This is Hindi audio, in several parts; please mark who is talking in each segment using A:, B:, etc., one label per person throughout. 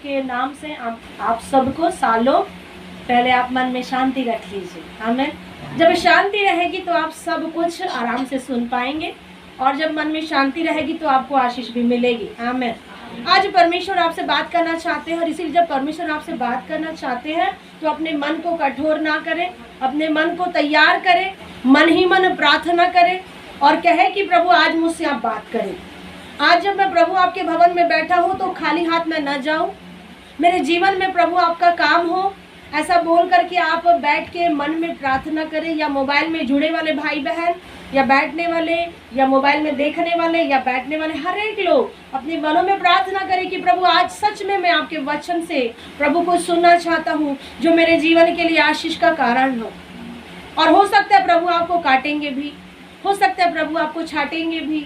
A: के नाम से आप सबको सालों पहले आप मन में शांति रख लीजिए। आमीन। जब शांति रहेगी तो आप सब कुछ आराम से सुन पाएंगे और जब मन में शांति रहेगी तो आपको आशीष भी मिलेगी। आमीन। आज परमेश्वर आपसे बात करना चाहते हैं और इसीलिए जब परमेश्वर आपसे बात करना चाहते हैं तो अपने मन को कठोर ना करें, अपने मन को तैयार करें, मन ही मन प्रार्थना करें और कहे कि प्रभु आज मुझसे आप बात करें। आज जब मैं प्रभु आपके भवन में बैठा हूँ तो खाली हाथ में न जाऊँ, मेरे जीवन में प्रभु आपका काम हो, ऐसा बोल करके आप बैठ के मन में प्रार्थना करें। या मोबाइल में जुड़े वाले भाई बहन या बैठने वाले या मोबाइल में देखने वाले या बैठने वाले हर एक लोग अपने मनों में प्रार्थना करें कि प्रभु आज सच में मैं आपके वचन से प्रभु को सुनना चाहता हूँ जो मेरे जीवन के लिए आशीष का कारण हो। और हो सकता है प्रभु आपको काटेंगे भी, हो सकता है प्रभु आपको छाटेंगे भी,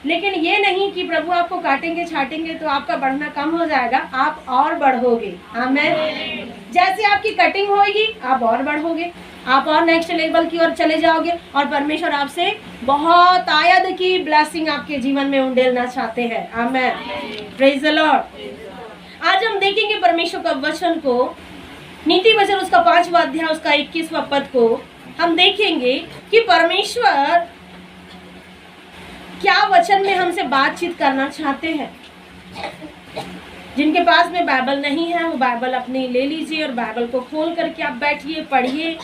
A: लेकिन ये नहीं कि प्रभु आपको काटेंगे छाटेंगे तो आपका बढ़ना कम हो जाएगा, आप और बढ़ोगे। आमीन। जैसे आपकी कटिंग होगी आप और बढ़ोगे, आप और नेक्स्ट लेवल की ओर चले जाओगे और परमेश्वर आपसे बहुत आयत की ब्लेसिंग आपके जीवन में उंडेलना चाहते हैं। आमीन। Praise the Lord. आज हम देखेंगे परमेश्वर का वचन को, नीति वचन उसका 5वां अध्याय उसका 21वां पद को हम देखेंगे कि परमेश्वर क्या वचन में हमसे बातचीत करना चाहते हैं। जिनके पास में बाइबल नहीं है वो बाइबल अपनी ले लीजिए और बाइबल को खोल करके आप बैठिए, पढ़िए।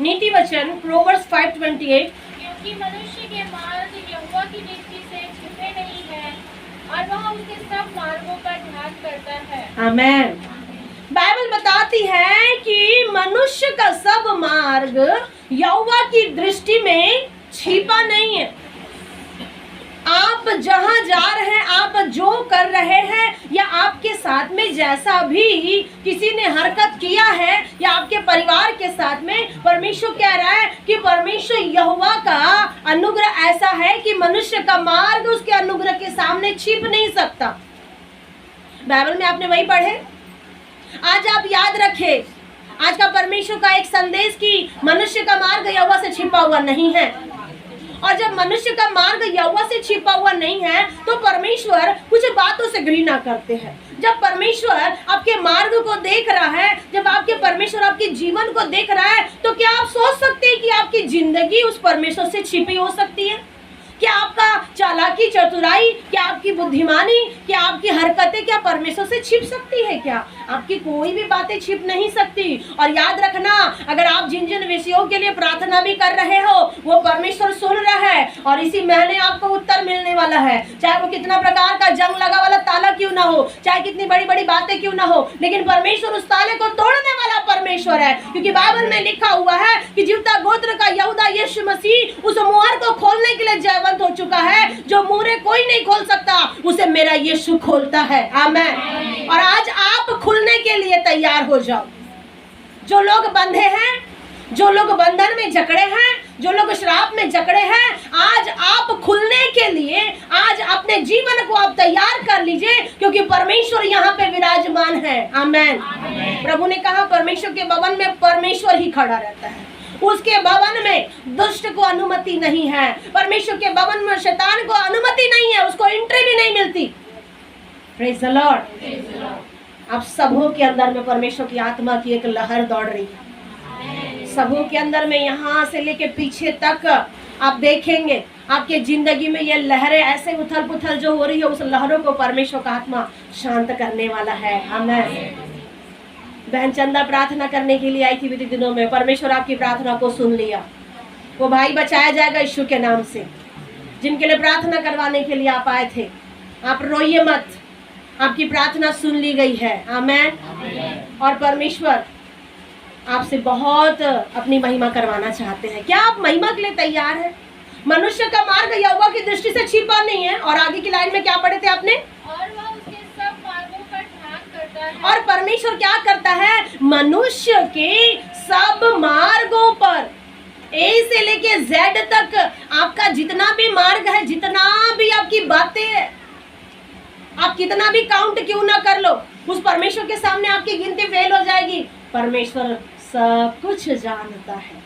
A: नीति वचन प्रोवर्ब्स 5:28।
B: क्योंकि मनुष्य के मार्ग यहोवा की दृष्टि से छिपे नहीं है और वह उसके सब मार्गों पर ध्यान करता है।
A: आमीन। बाइबल बताती है कि मनुष्य का सब मार्ग यहोवा की दृष्टि में छिपा नहीं है। आप जहां जा रहे हैं, आप जो कर रहे हैं या आपके साथ में जैसा भी किसी ने हरकत किया है या आपके परिवार के साथ में, परमेश्वर कह रहा है कि परमेश्वर यहोवा का अनुग्रह ऐसा है कि मनुष्य का मार्ग उसके अनुग्रह के सामने छिप नहीं सकता। बाइबल में आपने वही पढ़े। आज आप याद रखें, आज का परमेश्वर का एक संदेश कि मनुष्य का मार्ग यहोवा से छिपा हुआ नहीं है। और जब मनुष्य का मार्ग यहोवा से छिपा हुआ नहीं है तो परमेश्वर कुछ बातों से घृणा करते हैं। जब परमेश्वर आपके मार्ग को देख रहा है, जब आपके परमेश्वर आपके जीवन को देख रहा है, तो क्या आप सोच सकते हैं कि आपकी जिंदगी उस परमेश्वर से छिपी हो सकती है? क्या आपका चालाकी चतुराई, क्या आपकी बुद्धिमानी, क्या आपकी हरकतें क्या परमेश्वर से छिप सकती है? क्या आपकी कोई भी बातें छिप नहीं सकती। और याद रखना, अगर आप जिन जिन विषयों के लिए प्रार्थना भी कर रहे हो वो परमेश्वर सुन रहा है और इसी महीने आपको उत्तर मिलने वाला है। चाहे वो कितना प्रकार का जंग लगा वाला ताला क्यों ना हो, चाहे कितनी बड़ी बड़ी बातें क्यों ना हो, लेकिन परमेश्वर उस ताले को तोड़ने वाला परमेश्वर है। क्योंकि बाइबल में लिखा हुआ है कि जीवता गोत्र का यहूदा यीशु मसीह उस मुहर को खोलने के लिए जयवंत हो चुका है। जो मुहरे कोई नहीं खोल सकता उसे मेरा यीशु खोलता है। आमीन। और आज आप खुलने के लिए तैयार हो जाओ। जो लोग बंधे हैं, जो लोग बंधन में जकड़े हैं, जो लोग श्राप में जकड़े हैं, आज आप खुलने के लिए आज अपने जीवन को आप तैयार कर लीजिए क्योंकि परमेश्वर यहाँ पे विराजमान है। आमीन। प्रभु ने कहा परमेश्वर के भवन में परमेश्वर ही खड़ा रहता है, उसके भवन में दुष्ट को अनुमति नहीं है। परमेश्वर के भवन में शैतान को अनुमति नहीं है, उसको एंट्री भी नहीं मिलती। Praise the Lord. आप सबों के अंदर में परमेश्वर की आत्मा की एक लहर दौड़ रही है। सबों के अंदर में यहाँ से लेके पीछे तक आप देखेंगे आपके जिंदगी में ये लहरें ऐसे उथल पुथल जो हो रही है, उस लहरों को परमेश्वर का आत्मा शांत करने वाला है। आमीन। बहन चंदा प्रार्थना करने के लिए आई थी बीते दिनों में, परमेश्वर आपकी प्रार्थना को सुन लिया। वो भाई बचाया जाएगा यीशु के नाम से, जिनके लिए प्रार्थना करवाने के लिए आप आए थे। आप रोइए मत, आपकी प्रार्थना सुन ली गई है। आमीन। और परमेश्वर आपसे बहुत अपनी महिमा करवाना चाहते हैं। क्या आप महिमा के लिए तैयार हैं? मनुष्य का मार्ग यहोवा की दृष्टि से छिपा नहीं है। और आगे की लाइन में क्या पढ़े थे आपने?
B: और वह उसके सब मार्गों पर ध्यान करता है।
A: और परमेश्वर क्या करता है? मनुष्य के सब मार्गों पर, ए से लेके जेड तक आपका जितना भी मार्ग है, जितना भी आपकी बातें है, आप कितना भी काउंट क्यों ना कर लो, उस परमेश्वर के सामने आपकी गिनती फेल हो जाएगी। परमेश्वर सब कुछ जानता है,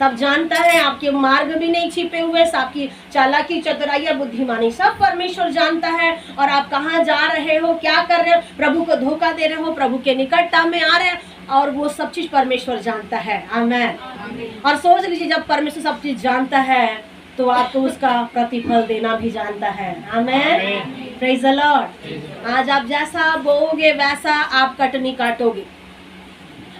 A: सब जानता है, आपके मार्ग भी नहीं छिपे हुए, आपकी चालाकी चतुराई बुद्धिमानी सब परमेश्वर जानता है। और आप कहाँ जा रहे हो, क्या कर रहे हो, प्रभु को धोखा दे रहे हो, प्रभु के निकटता में आ रहे हैं, और वो सब चीज परमेश्वर जानता है। आमीन। और सोच लीजिए, जब परमेश्वर सब चीज जानता है तो आपको उसका प्रतिफल देना भी जानता है। आमीन। Praise the Lord. आज आप जैसा बोओगे वैसा आप कटनी काटोगे।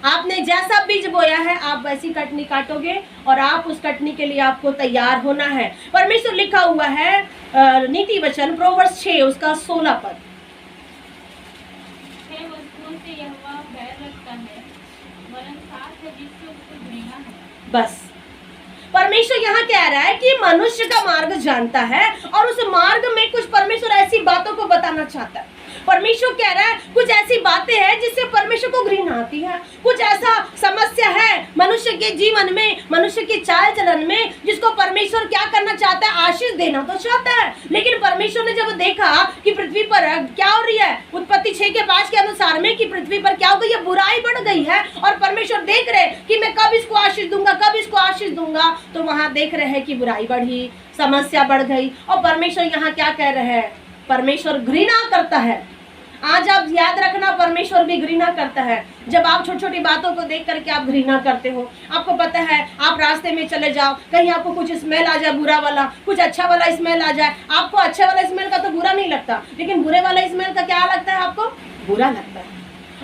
A: आपने जैसा बीज बोया है आप वैसी कटनी काटोगे, और आप उस कटनी के लिए आपको तैयार होना है। परमेश्वर लिखा हुआ है नीति वचन प्रोवर्ब्स 6 उसका 16 पद।
B: 6 वस्तुओं से यहोवा बैर रखता है, वरन 7 है जिससे उसको घृणा है।
A: बस परमेश्वर यहाँ कह रहा है कि मनुष्य का मार्ग जानता है, और उस मार्ग में कुछ परमेश्वर ऐसी बातों को बताना चाहता है। परमेश्वर कह रहा है कुछ ऐसी बातें हैं जिससे परमेश्वर को घृणा आती है, कुछ ऐसा समस्या है मनुष्य के जीवन में, मनुष्य के चाल चलन में, जिसको परमेश्वर क्या करना चाहता है, आशीष देना तो चाहता है। लेकिन परमेश्वर ने जब देखा कि पृथ्वी पर क्या हो रही है, उत्पत्ति 6 के 5 के अनुसार में कि पृथ्वी पर क्या हो गई है, बुराई बढ़ गई है, और परमेश्वर देख रहे कि मैं कब इसको आशीष दूंगा, कब इसको आशीष दूंगा, तो वहां देख रहे हैं कि बुराई बढ़ी, समस्या बढ़ गई। और परमेश्वर यहाँ क्या कह रहे हैं, परमेश्वर घृणा करता है। आज आप याद रखना, परमेश्वर भी घृणा करता है। जब आप छोटी छोटी बातों को देख करके आप घृणा करते हो, आपको पता है आप रास्ते में चले जाओ, कहीं आपको कुछ स्मेल आ जाए बुरा वाला, कुछ अच्छा वाला स्मेल आ जाए, आपको अच्छे वाला स्मेल का तो बुरा नहीं लगता, लेकिन बुरे वाला स्मेल का क्या लगता है, आपको बुरा लगता है।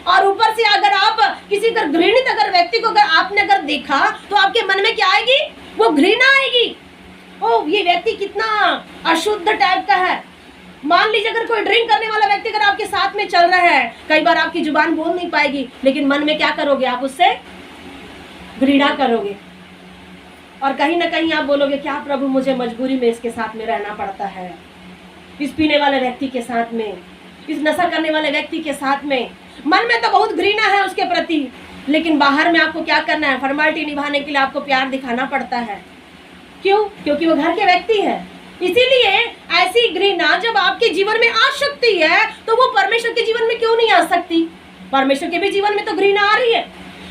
A: और ऊपर से अगर आप किसी का घृणित अगर व्यक्ति को अगर आपने अगर देखा तो आपके मन में क्या आएगी, वो घृणा आएगी। ओ ये व्यक्ति कितना अशुद्ध टाइप का है। मान लीजिए अगर कोई ड्रिंक करने वाला व्यक्ति अगर आपके साथ में चल रहा है, कई बार आपकी जुबान बोल नहीं पाएगी, लेकिन मन में क्या करोगे, आप उससे घृणा करोगे, और कहीं ना कहीं आप बोलोगे क्या प्रभु मुझे मजबूरी में इसके साथ में रहना पड़ता है, इस पीने वाले व्यक्ति के साथ में, इस नशा करने वाले व्यक्ति के साथ में। मन में तो बहुत घृणा है उसके प्रति, लेकिन बाहर में आपको क्या करना है, फॉर्मेलिटी निभाने के लिए आपको प्यार दिखाना पड़ता है। क्यों? क्योंकि वो घर के व्यक्ति है। इसीलिए ऐसी घृणा जब आपके जीवन में आ सकती है तो वो परमेश्वर के जीवन में क्यों नहीं आ सकती? परमेश्वर के भी जीवन में तो घृणा आ रही है।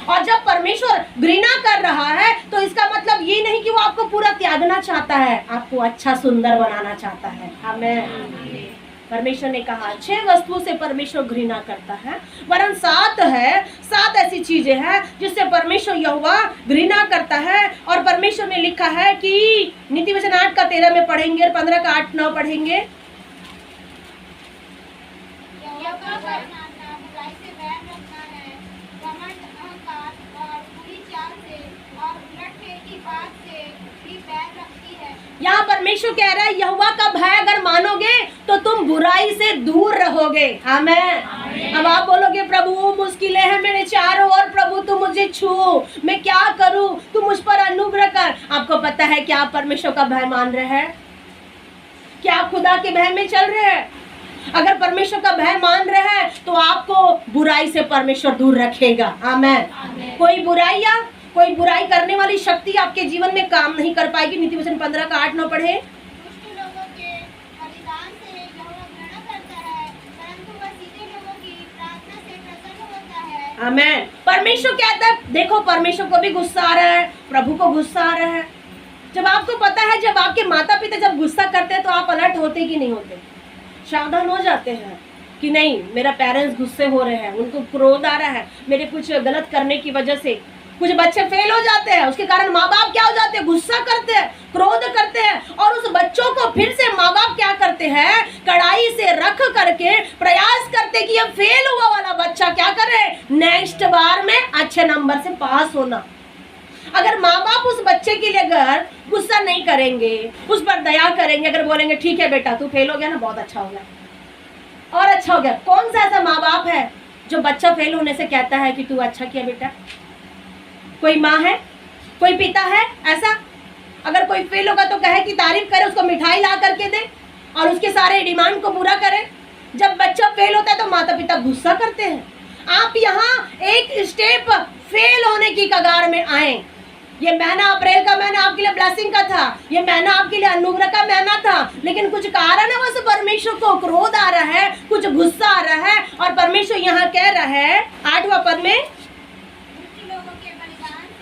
A: और जब परमेश्वर घृणा कर रहा है तो इसका मतलब ये नहीं कि वो आपको पूरा त्यागना चाहता है, आपको अच्छा सुंदर बनाना चाहता है। आमीन। परमेश्वर ने कहा 6 वस्तुओं से परमेश्वर घृणा करता है, वरन 7 है, 7 ऐसी चीजें हैं जिससे परमेश्वर यहोवा घृणा करता है। और परमेश्वर ने लिखा है कि नीति वचन 8 का 13 में पढ़ेंगे और 15 का 8-9 पढ़ेंगे। यहाँ परमेश्वर कह रहा है यहोवा का भय अगर मानोगे तो तुम बुराई से दूर रहोगे। आमीन। अब आप बोलोगे प्रभु मुश्किलें हैं मेरे चारों ओर, प्रभु तू मुझे छू, मैं क्या करूं, तू मुझ पर अनुग्रह कर। आपको पता है क्या आप परमेश्वर का भय मान रहे हैं? क्या आप खुदा के भय में चल रहे हैं? अगर परमेश्वर का भय मान रहे हैं तो आपको बुराई से परमेश्वर दूर रखेगा। आमीन। कोई बुराई करने वाली शक्ति आपके जीवन में काम नहीं कर पाएगी। नीति वचन 15 का 8-9 पढ़े।
B: दुष्ट लोगों के बलिदान से यहोवा घृणा करता है, परंतु वह सीधे लोगों की प्रार्थना से प्रसन्न होता है।
A: आमीन। परमेश्वर कहता है, देखो परमेश्वर को भी गुस्सा आ रहा है, प्रभु को गुस्सा आ रहा है। जब आपको पता है जब आपके माता पिता जब गुस्सा करते हैं तो आप अलर्ट होते कि नहीं होते? सावधान हो जाते हैं कि नहीं मेरा पेरेंट्स गुस्से हो रहे हैं, उनको क्रोध आ रहा है मेरे कुछ गलत करने की वजह से। कुछ बच्चे फेल हो जाते हैं, उसके कारण माँ बाप क्या हो जाते हैं, गुस्सा करते हैं, क्रोध करते हैं, और उस बच्चों को फिर से माँ बाप क्या करते हैं, कड़ाई से रख करके प्रयास करते कि ये फेल हुआ वाला बच्चा क्या करे, नेक्स्ट बार में अच्छे नंबर से पास होना। अगर माँ बाप उस बच्चे के लिए अगर गुस्सा नहीं करेंगे, उस पर दया करेंगे, अगर बोलेंगे ठीक है बेटा तू फेल हो गया ना, बहुत अच्छा हो गया और अच्छा हो गया। कौन सा ऐसा माँ बाप है जो बच्चा फेल होने से कहता है कि तू अच्छा किया बेटा? कोई माँ है, कोई पिता है ऐसा? अगर कोई फेल होगा तो कहे कि तारीफ करे, उसको मिठाई ला करके दे और उसके सारे डिमांड को पूरा करे। जब बच्चा फेल होता है तो माता पिता गुस्सा करते हैं। आप यहाँ एक स्टेप फेल होने की कगार में आए। ये महीना अप्रैल का महीना आपके लिए ब्लेसिंग का था, ये महीना आपके लिए अनुग्रह का महीना था, लेकिन कुछ कारणवश परमेश्वर को क्रोध आ रहा है, कुछ गुस्सा आ रहा है। और परमेश्वर यहाँ कह रहा है 8वां पद में,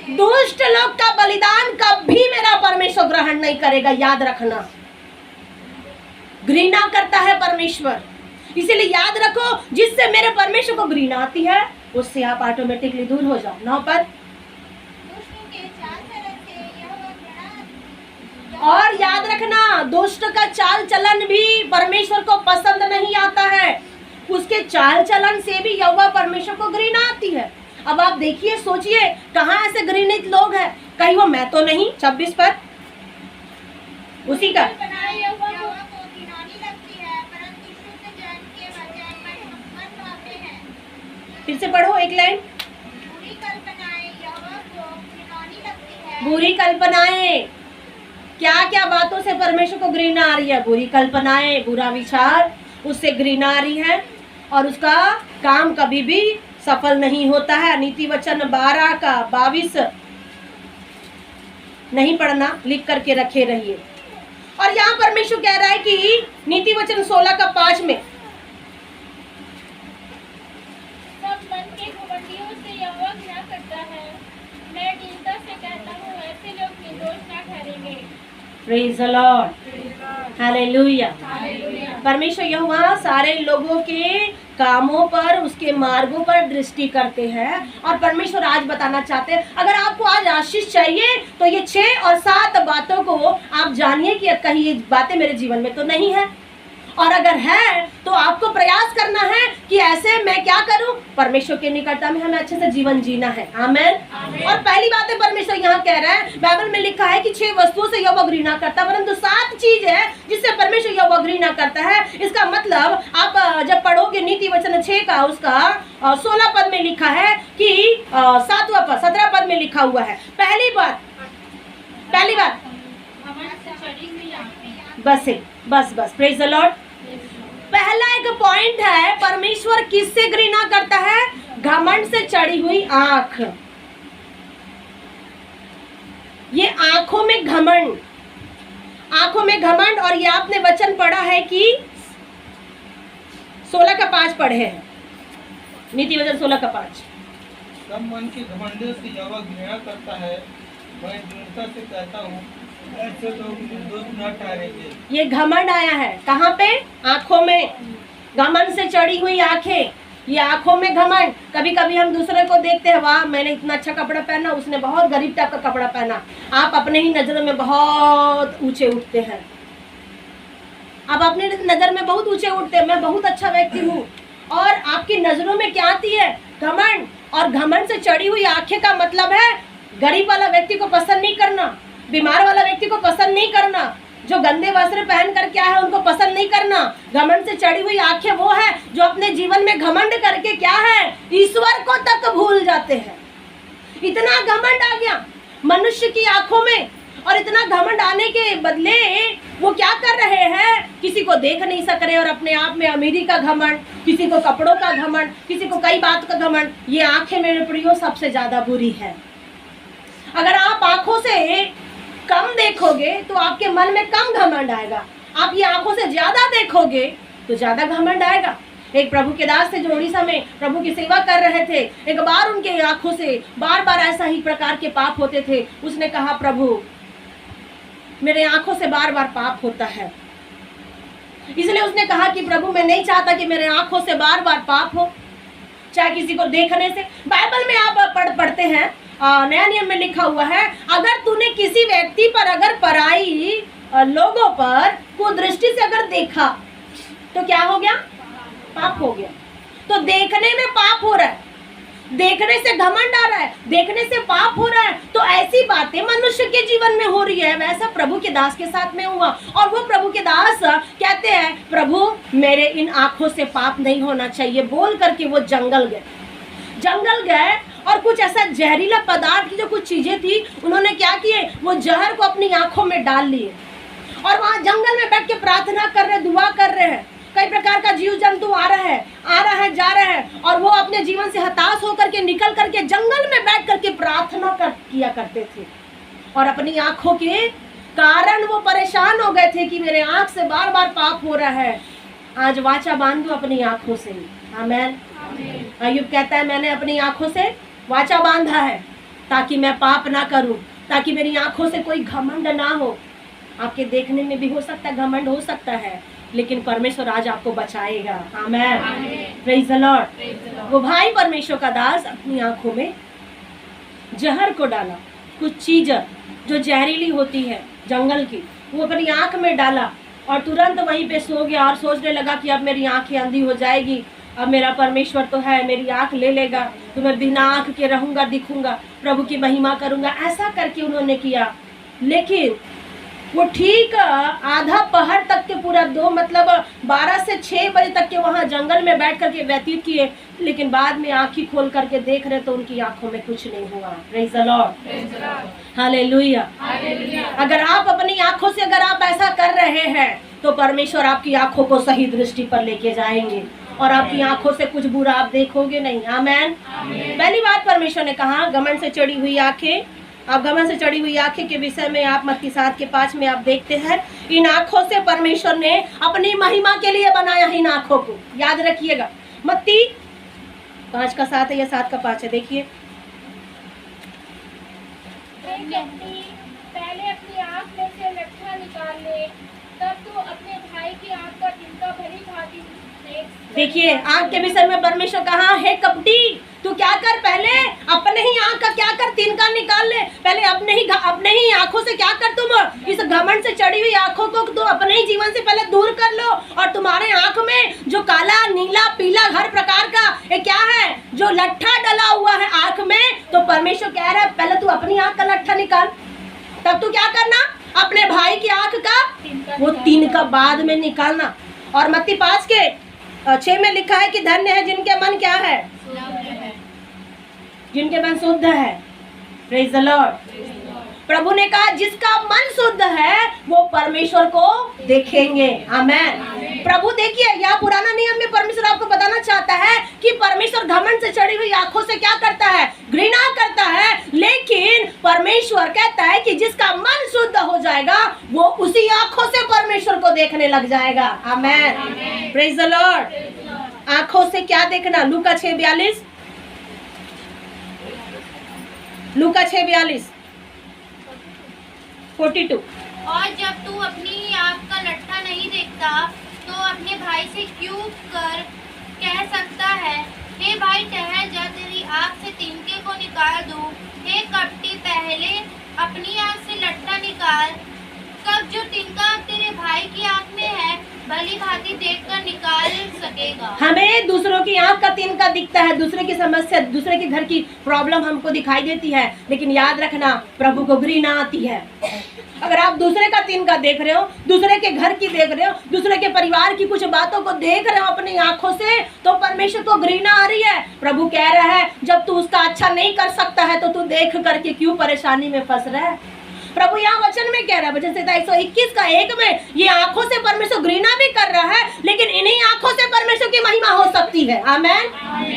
B: थे।
A: दुष्ट लोग का बलिदान कभी मेरा परमेश्वर ग्रहण नहीं करेगा, याद रखना। घृणा करता है परमेश्वर, इसीलिए याद रखो, जिससे मेरे परमेश्वर को घृणा आती है उससे आप ऑटोमेटिकली दूर हो जाओ। 9 पद,
B: दुष्टों के चाल चलन से यहोवा घृणा,
A: और याद रखना दुष्ट का चाल चलन भी परमेश्वर को पसंद नहीं आता है, उसके चाल चलन से भी यहोवा परमेश्वर को घृणा आती है। अब आप देखिए, सोचिए, कहाँ ऐसे घृणित लोग हैं? कहीं वो मैं तो नहीं। 26 पर उसी का,
B: बनाए यहोवा को घिनौनी लगती है, परंतु शुद्ध जन के वचन मन भाते हैं।
A: फिर से पढ़ो एक लाइन।
B: बुरी कल्पनाएं यहोवा को घिनौनी लगती है।
A: बुरी कल्पनाएं, क्या क्या बातों से परमेश्वर को घृणा आ रही है? बुरी कल्पनाएं, बुरा विचार, उससे घृणा आ रही है और उसका काम कभी भी सफल नहीं होता है। नीति वचन 12 का 22 नहीं पढ़ना, लिख करके रखे रहिए। और यहाँ परमेश्वर कह रहा है कि नीति वचन 16 का 5 में,
B: सब मन के घमंडियों से यहोवा घृणा करता है। मैं दृढ़ता से कहता हूँ, ऐसे लोग निर्दोष न ठहरेंगे।
A: Praise the Lord, hallelujah. परमेश्वर यहोवा सारे लोगों के कामों पर, उसके मार्गों पर दृष्टि करते हैं। और परमेश्वर आज बताना चाहते हैं, अगर आपको आज आशीष चाहिए तो ये 6 और 7 बातों को आप जानिए कि कहीं ये बातें मेरे जीवन में तो नहीं है, और अगर है तो आपको प्रयास करना है कि ऐसे मैं क्या करूं, परमेश्वर के निकटता में हमें अच्छे से जीवन जीना है। आमेन। और पहली बात है, परमेश्वर यहाँ कह रहा है, बाइबल में लिखा है कि 6 वस्तुओं से यहोवा घृणा करता है, परंतु 7 चीज है जिससे परमेश्वर यहोवा घृणा करता है। इसका मतलब आप जब पढ़ोगे नीति वचन 6 का, उसका 16 पद में लिखा है कि 7वां पद 17 पद में लिखा हुआ है। पहली बात बस प्रेज द लॉर्ड। पहला एक पॉइंट है, परमेश्वर किससे घृणा करता है? घमंड से चढ़ी हुई आंख। ये आंखों में घमंड, और ये आपने वचन पढ़ा है कि 16 का 5 पढ़े हैं, नीति वचन 16 का 5।
C: सब मन के घमंड से यहोवा घृणा करता है। मैं दृढ़ता से कहता हूँ, ऐसे लोग निर्दोष न ठहरेंगे।
A: ये घमंड आया है कहाँ पे? आंखों में। घमंड से चढ़ी हुई आंखें, ये आंखों में घमंड। कभी कभी हम दूसरे को देखते हैं, वाह मैंने इतना अच्छा कपड़ा पहना, उसने बहुत गरीब टाइप का कपड़ा पहना। आप अपने ही नजरों में बहुत ऊंचे उठते हैं, आप अपनी नजर में बहुत ऊंचे उठते हैं, मैं बहुत अच्छा व्यक्ति हूँ, और आपकी नजरों में क्या आती है? घमंड। और घमंड से चढ़ी हुई आंखें का मतलब है गरीब वाला व्यक्ति को पसंद नहीं करना, बीमार वाला व्यक्ति को पसंद नहीं करना, जो गंदे वस्त्र पहन कर क्या है उनको पसंद नहीं करना। घमंड से चढ़ी हुई आंखें वो है जो अपने जीवन में घमंड करके क्या है, ईश्वर को तक भूल जाते हैं। इतना घमंड आ गया मनुष्य की आंखों में, और इतना घमंड आने के बदले वो क्या कर रहे हैं, किसी को देख नहीं सक रहे, और अपने आप में अमीरी का घमंड, किसी को कपड़ों का घमंड, किसी को कई बात का घमंड। ये आंखें मेरे प्रियो सबसे ज्यादा बुरी है। अगर आप आंखों से कम देखोगे तो आपके मन में कम घमंड आएगा, आप ये आंखों से ज्यादा देखोगे तो ज्यादा घमंड आएगा। एक प्रभु के दास थे जो उड़ीसा में प्रभु की सेवा कर रहे थे, एक बार उनके आंखों से बार बार ऐसा ही प्रकार के पाप होते थे। उसने कहा, प्रभु मेरे आंखों से बार बार पाप होता है। इसलिए उसने कहा कि प्रभु मैं नहीं चाहता कि मेरे आंखों से बार बार पाप हो, चाहे किसी को देखने से। बाइबल में आप पढ़ते हैं, नया नियम में लिखा हुआ है, अगर तूने किसी व्यक्ति पर अगर पराई लोगों पर कुदृष्टि से अगर देखा तो क्या हो गया? पाप हो गया। तो देखने में पाप हो रहा है, देखने से घमंड आ रहा है, देखने से पाप हो रहा है। तो ऐसी बातें मनुष्य के जीवन में हो रही है, वैसा प्रभु के दास के साथ में हुआ। और वो प्रभु के दास कहते हैं, प्रभु मेरे इन आंखों से पाप नहीं होना चाहिए, बोल करके वो जंगल गए और कुछ ऐसा जहरीला पदार्थ की जो कुछ चीजें थी, उन्होंने क्या किए, वो जहर को अपनी आंखों में डाल लिए, और वहां जंगल में बैठ के प्रार्थना कर रहे, दुआ कर रहे हैं। कई प्रकार का जीव जंतु आ रहा है जा रहा है, और वो अपने जीवन से हताश होकर के निकल करके जंगल में बैठ करके प्रार्थना किया करते थे, और अपनी आंखों के कारण वो परेशान हो गए थे कि मेरे आंख से बार बार पाप हो रहा है। आज वाचा बांध दो अपनी आंखों से। आमेन। अय्यूब कहता है, मैंने अपनी आंखों से वाचा बांधा है, ताकि मैं पाप ना करूं, ताकि मेरी आंखों से कोई घमंड ना हो। आपके देखने में भी हो सकता है घमंड हो सकता है, लेकिन परमेश्वर आज आपको बचाएगा। आमेन, प्रेज द लॉर्ड। वो भाई परमेश्वर का दास अपनी आंखों में जहर को डाला, कुछ चीज जो जहरीली होती है जंगल की, वो अपनी आंख में डाला और तुरंत वहीं पे सो गया और सोचने लगा कि अब मेरी आंखें अंधी हो जाएगी, अब मेरा परमेश्वर तो है, मेरी आंख ले लेगा तो मैं बिना आंख के रहूंगा, दिखूंगा, प्रभु की महिमा करूंगा। ऐसा करके उन्होंने किया, लेकिन वो ठीक आधा पहर तक के पूरा 12 से 6 बजे तक के वहाँ जंगल में बैठ करके व्यतीत किए, लेकिन बाद में आंखें खोल करके देख रहे तो उनकी आंखों में कुछ नहीं हुआ। Praise the Lord, hallelujah. अगर आप अपनी आंखों से अगर आप ऐसा कर रहे हैं तो परमेश्वर आपकी आंखों को सही दृष्टि पर लेके जाएंगे और आपकी आंखों से कुछ बुरा आप देखोगे नहीं। आमेन। पहली बात परमेश्वर ने कहा घमंड से चढ़ी हुई आंखें। आप घमंड से चढ़ी हुई आंखें के विषय में आप मत्ती 7:5 में आप देखते हैं, इन आंखों से परमेश्वर ने अपनी महिमा के लिए बनाया है। इन आंखों को याद रखिएगा। मत्ती 5:7 है या 7:5 है, देखिए।
B: पहले अपनी आँख में से लट्ठा निकाल ले, तब तो अपने भाई की आँख का तिनका भली भांति
A: देखिए आंख के विषय में परमेश्वर कहा है, कपटी तू क्या कर, पहले अपने ही आंख का क्या कर, तिनका निकाल ले। पहले अपने ही आंखों से क्या कर, तुम इस घमंड से चढ़ी हुई आंखों को तुम अपने ही जीवन से पहले दूर कर लो। और तुम्हारे आंख में जो काला नीला पीला हर प्रकार का ये क्या है, जो लट्ठा डला हुआ है आंख में, तो परमेश्वर कह रहा है पहले तू अपनी आंख का लट्ठा निकाल, तब तू क्या करना, अपने भाई की आंख का वो तिनका बाद में निकालना। और मत्ती 5:6 में लिखा है कि धन्य है जिनके मन क्या है, जिनके मन शुद्ध है। Praise the Lord. प्रभु ने कहा जिसका मन शुद्ध है वो परमेश्वर को देखेंगे। आमेन। प्रभु देखिए यह पुराना नियम में परमेश्वर आपको बताना चाहता है कि परमेश्वर घमंड से चढ़ी हुई आंखों से क्या करता है, घृणा करता है, लेकिन परमेश्वर कहता है कि जिसका मन शुद्ध हो जाएगा वो उसी आंखों से परमेश्वर को देखने लग जाएगा। Amen, praise the Lord. आंखों से क्या देखना, लूका 6:42, लूका 6:42 42।
B: और जब तू अपनी आँख का लट्ठा नहीं देखता तो अपने भाई से क्यों कह सकता है, हे भाई ठहर जा, तेरी आँख से तिनके को निकाल दूं। हे कपटी, पहले अपनी आँख से लट्ठा निकाल, तब जो तिनका तेरे भाई की आँख में है भली भांति देखकर निकाल सकेगा। हमें दूसरों की आंख का तिनका दिखता है, दूसरे की समस्या, दूसरे के घर की प्रॉब्लम हमको दिखाई देती है, लेकिन याद रखना प्रभु को घृणा आती है। अगर आप दूसरे का तिनका देख रहे हो, दूसरे के घर की देख रहे हो, दूसरे के परिवार की कुछ बातों को देख रहे हो अपनी आंखों से, तो परमेश्वर को घृणा आ रही है। प्रभु कह रहा है जब तू उसका अच्छा नहीं कर सकता है तो तू देख करके क्यों परेशानी में फंस रहा है। प्रभु यहाँ वचन में कह रहा है, वचन संहिता 121:1 में, ये आंखों से परमेश्वर घृणा भी कर रहा है, लेकिन इन्हीं आंखों से परमेश्वर की महिमा हो सकती है। आमेन।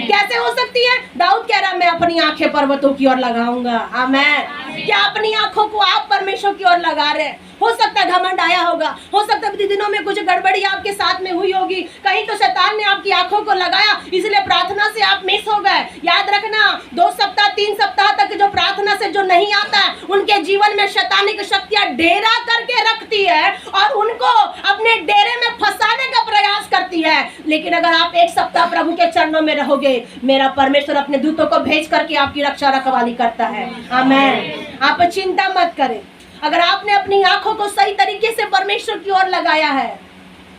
B: कैसे हो सकती है? दाऊद कह रहा है मैं अपनी आंखें पर्वतों की ओर लगाऊंगा। आमेन। क्या अपनी आंखों को आप परमेश्वर की ओर लगा रहे हैं? हो सकता है घमंड आया होगा, हो सकता है दिनों में कुछ गड़बड़ी आपके साथ में हुई होगी, कहीं तो शैतान ने आपकी आंखों को लगाया, इसलिए प्रार्थना से आप मिस हो गए। याद रखना 2 सप्ताह 3 सप्ताह तक जो प्रार्थना से जो नहीं आता है उनके जीवन में शैतानिक शक्तियां डेरा करके रखती है और उनको अपने डेरे में फंसाने का प्रयास करती है। लेकिन अगर आप 1 सप्ताह प्रभु के चरणों में रहोगे, मेरा परमेश्वर अपने दूतों को भेज करके आपकी रक्षा रखवाली करता है। आमेन। आप चिंता मत करें। अगर आपने अपनी आंखों को सही तरीके से परमेश्वर की ओर लगाया है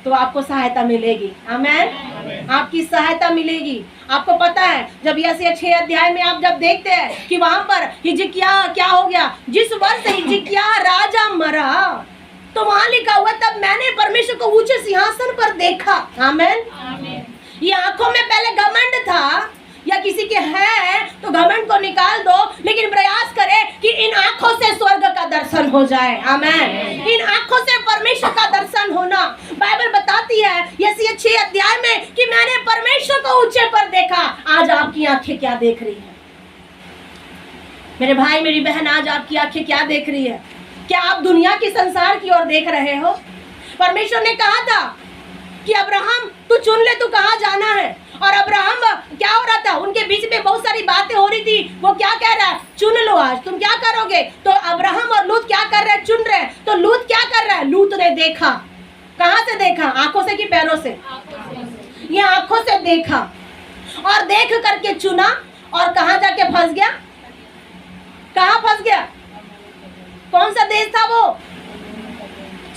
B: तो आपको सहायता मिलेगी। आमेन। आपकी सहायता मिलेगी। आपको पता है जब यशायाह 6 अध्याय में आप जब देखते हैं कि वहां पर हिजकिय्याह क्या हो गया, जिस वर्ष हिजकिय्याह राजा मरा तो वहां लिखा हुआ तब मैंने परमेश्वर को ऊंचे सिंहासन पर देखा। आमेन। ये आंखों में पहले घमंड था, या किसी के है तो घमंड को निकाल दो, लेकिन प्रयास करें कि इन आंखों से स्वर्ग का दर्शन हो जाए। आमेन। इन आंखों से परमेश्वर का दर्शन होना, बाइबल बताती है यशायाह 6 अध्याय में कि मैंने परमेश्वर को ऊंचे पर देखा। आज आपकी आंखें क्या देख रही है? मेरे भाई मेरी बहन, आज आपकी आंखें क्या देख रही है? क्या आप दुनिया की संसार की ओर देख रहे हो? परमेश्वर ने कहा था कि अब्राहम तू चुन ले तू कहाँ जाना है, और अब्राहम क्या हो रहा था, उनके
A: बीच में बहुत सारी बातें हो रही थी। वो क्या कह रहा है, चुन लो आज तुम क्या करोगे। तो अब्राहम और लूत क्या कर रहे हैं, चुन रहे हैं। तो लूत क्या कर रहा है, लूत ने देखा। कहाँ से देखा, आंखों से कि पैरों से? ये आंखों से देखा और देख करके चुना। और कहाँ जाके फंस गया, कहाँ फंस गया, कौन सा देश था वो,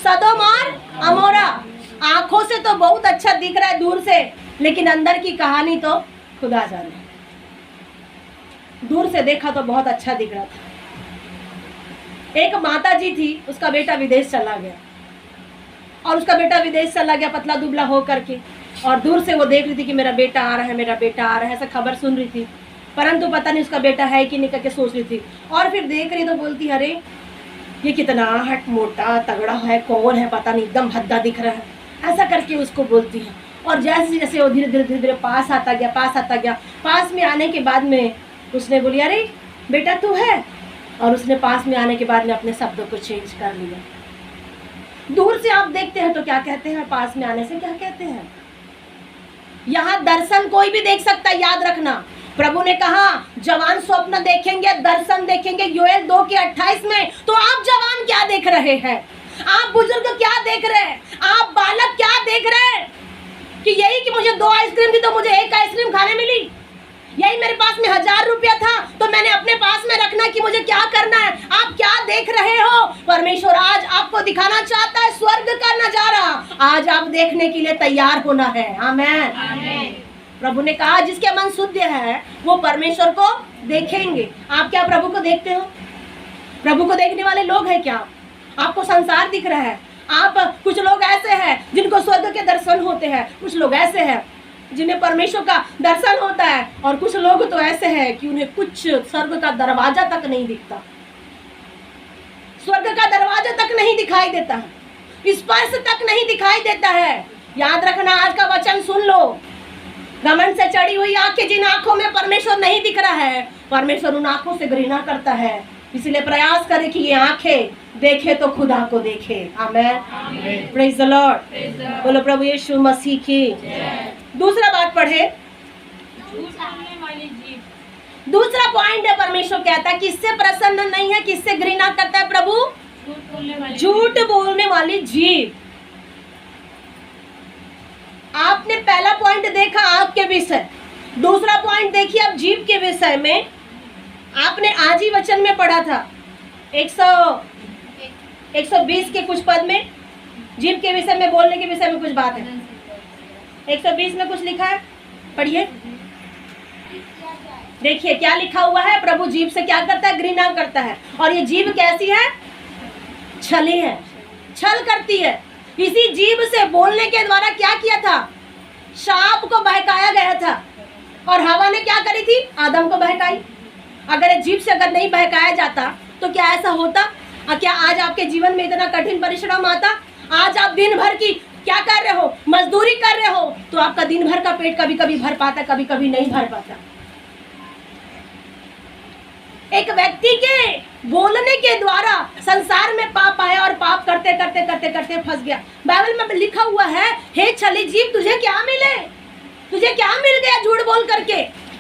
A: सदोम और अमोरा। आंखों से तो बहुत अच्छा दिख रहा है दूर से, लेकिन अंदर की कहानी तो खुदा जाने। दूर से देखा तो बहुत अच्छा दिख रहा था। एक माता जी थी, उसका बेटा विदेश चला गया और उसका बेटा विदेश चला गया पतला दुबला हो करके। और दूर से वो देख रही थी कि मेरा बेटा आ रहा है, मेरा बेटा आ रहा है, ऐसा खबर सुन रही थी, परंतु पता नहीं उसका बेटा है कि नहीं करके सोच रही थी। और फिर देख रही तो बोलती, अरे ये कितना हट मोटा तगड़ा है, कौन है पता नहीं, एकदम भद्दा दिख रहा है, ऐसा करके उसको बोलती है। और जैसे जैसे वो धीरे धीरे धीरे धीरे पास आता गया, पास आता गया। पास में आने के बाद में उसने बोली, अरे बेटा तू है। और उसने पास में आने के बाद में अपने शब्दों को चेंज कर लिया। दूर से आप देखते हैं तो क्या कहते हैं, पास में आने से क्या कहते हैं। यहाँ दर्शन कोई भी देख सकता है, याद रखना। प्रभु ने कहा जवान स्वप्न देखेंगे, दर्शन देखेंगे, योएल 2:28 में। तो आप जवान क्या देख रहे हैं, आप बुजुर्ग क्या देख रहे हैं, आप बालक क्या देख रहे हैं कि यही कि मुझे 2 आइसक्रीम थी तो मुझे 1 आइसक्रीम खाने मिली, यही मेरे पास में 1000 रुपया था तो मैंने अपने पास में रखना कि मुझे क्या करना है। आप क्या देख रहे हो। परमेश्वर आज आपको दिखाना चाहता है स्वर्ग का नजारा। आज आप देखने के लिए तैयार होना है। आमीन। प्रभु ने कहा जिसके मन शुद्ध है वो परमेश्वर को देखेंगे। आप क्या प्रभु को देखते हो, प्रभु को देखने वाले लोग हैं क्या, आपको संसार दिख रहा है। आप कुछ लोग ऐसे हैं जिनको स्वर्ग के दर्शन होते हैं, कुछ लोग ऐसे हैं जिन्हें परमेश्वर का दर्शन होता है, और कुछ लोग तो ऐसे हैं कि उन्हें कुछ स्वर्ग का दरवाजा तक नहीं दिखता, स्वर्ग का दरवाजा तक नहीं दिखाई देता है, स्पर्श तक नहीं दिखाई देता है। याद रखना, आज का वचन सुन लो। घमंड से चढ़ी हुई आंखें, जिन आंखों में परमेश्वर नहीं दिख रहा है, परमेश्वर उन आंखों से घृणा करता है। इसलिए प्रयास करे कि ये आंखें देखे तो खुदा को देखे। आमीन। Praise the Lord. बोलो प्रभु यीशु मसीह की। दूसरा बात पढ़े, दूसरा पॉइंट है, परमेश्वर कहता है किससे प्रसन्न नहीं है, किससे घृणा करता है प्रभु, झूठ बोलने वाली जीभ। आपने पहला पॉइंट देखा आंख के विषय, दूसरा पॉइंट देखिए अब जीभ के विषय में। आपने आज ही वचन में पढ़ा था 120 के कुछ पद में जीभ के विषय में, बोलने के विषय में कुछ बात है। 120 में कुछ लिखा है, पढ़िए, देखिए क्या लिखा हुआ है। प्रभु जीभ से क्या करता है, घृणा करता है। और ये जीभ कैसी है, छली है, छल करती है। इसी जीभ से बोलने के द्वारा क्या किया था, सांप को बहकाया गया था। और हवा ने क्या करी थी, आदम को बहकाई। अगर जीभ से अगर नहीं बहकाया जाता तो क्या ऐसा होता, क्या आज आपके जीवन में इतना कठिन परिश्रम आता। आज आप दिन भर की क्या कर रहे हो, मजदूरी कर रहे हो, तो आपका दिन भर का पेट कभी कभी भर पाता, कभी कभी नहीं भर पाता। एक व्यक्ति के बोलने के द्वारा संसार में पाप आया और पाप करते करते करते करते फंस गया। बाइबल में लिखा हुआ है, हे छली जीभ तुझे क्या मिले, तुझे क्या मिल गया झूठ बोल करके।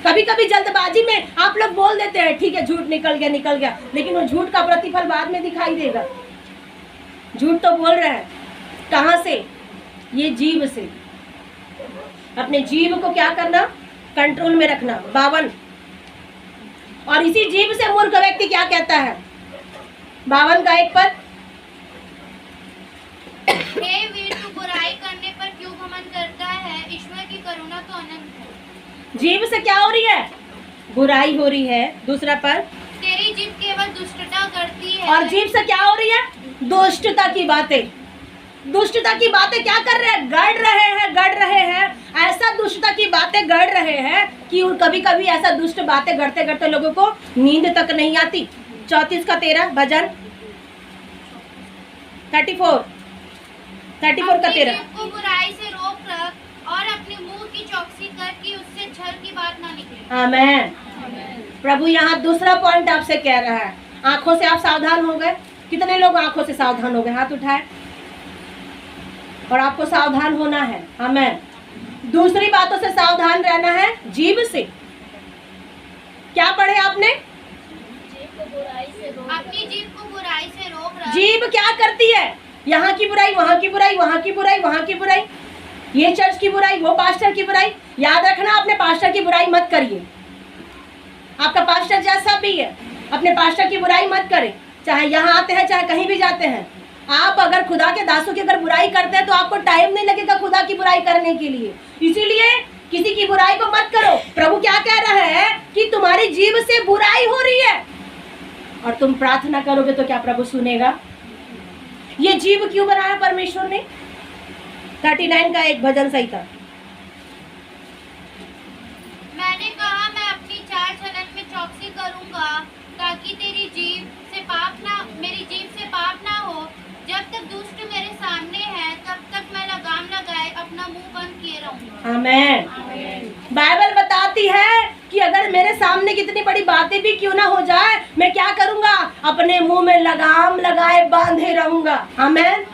A: कभी कभी जल्दबाजी में आप लोग बोल देते हैं, ठीक है झूठ निकल गया, लेकिन वो झूठ का प्रतिफल बाद में दिखाई देगा। झूठ तो बोल रहे हैं, कहाँ से, ये जीभ से। अपने जीभ को क्या करना, कंट्रोल में रखना। 52। और इसी जीभ से मूर्ख व्यक्ति क्या कहता है, 52 का 1 पद,
B: हे वीर तू बुराई करने पर क्यों घमंड करता है, ईश्वर की करुणा तो अनंत है।
A: जीभ से क्या हो रही है, बुराई हो रही है। दूसरा पद,
B: तेरी जीभ केवल दुष्टता करती है।
A: और जीभ से क्या हो रही है, दुष्टता की बातें। दुष्टता की बातें क्या कर रहे हैं, गढ़ रहे हैं। ऐसा दुष्टता की बातें गढ़ रहे हैं कि कभी कभी ऐसा दुष्ट बातें गढ़ते गढ़ते लोगों को नींद तक नहीं आती। 34 का 13 भजन, 34 का 13।
B: को बुराई से रोक रख और अपने मुंह की चौकसी कर कि उससे छल की बात ना निकले।
A: आमीन। प्रभु यहाँ दूसरा पॉइंट आपसे कह रहा है, आंखों से आप सावधान हो गए। कितने लोग आंखों से सावधान हो गए, हाथ उठाए। और आपको सावधान होना है। आमीन। दूसरी बातों से सावधान रहना है, जीभ से। क्या पढ़े आपने?
B: अपनी जीभ को बुराई से रोक रहा।
A: जीभ क्या करती है? यहाँ की बुराई, वहाँ की बुराई, वहाँ की बुराई, वहाँ की बुराई, ये चर्च की बुराई, वो पास्टर की बुराई। याद रखना, अपने पास्टर की बुराई मत करिए। आपका पास्टर जैसा भी है, अपने पास्टर की बुराई मत करें, चाहे यहाँ आते हैं चाहे कहीं भी जाते हैं। आप अगर खुदा के दासों की अगर बुराई करते हैं तो आपको टाइम नहीं लगेगा खुदा की बुराई करने के लिए। इसीलिए किसी की बुराई को मत करो। प्रभु क्या कह रहा है कि तुम्हारी जीभ से बुराई हो रही है और तुम प्रार्थना करोगे तो क्या प्रभु सुनेगा? ये जीभ क्यों बनाया परमेश्वर ने? 39 का एक भजन सही था।
B: मैंने कहा मैं अपनी चाल चलन में चौकसी करूंगा ताकि मेरी जीभ से पाप ना हो। जब तक दुष्ट मेरे सामने है तब तक मैं लगाम लगाए अपना मुंह बंद किए रहूंगा।
A: आमेन। बाइबल बताती है कि अगर मेरे सामने कितनी बड़ी बातें भी क्यों ना हो जाए, मैं क्या करूंगा? अपने मुंह में लगाम लगाए बांधे रहूंगा। आमेन।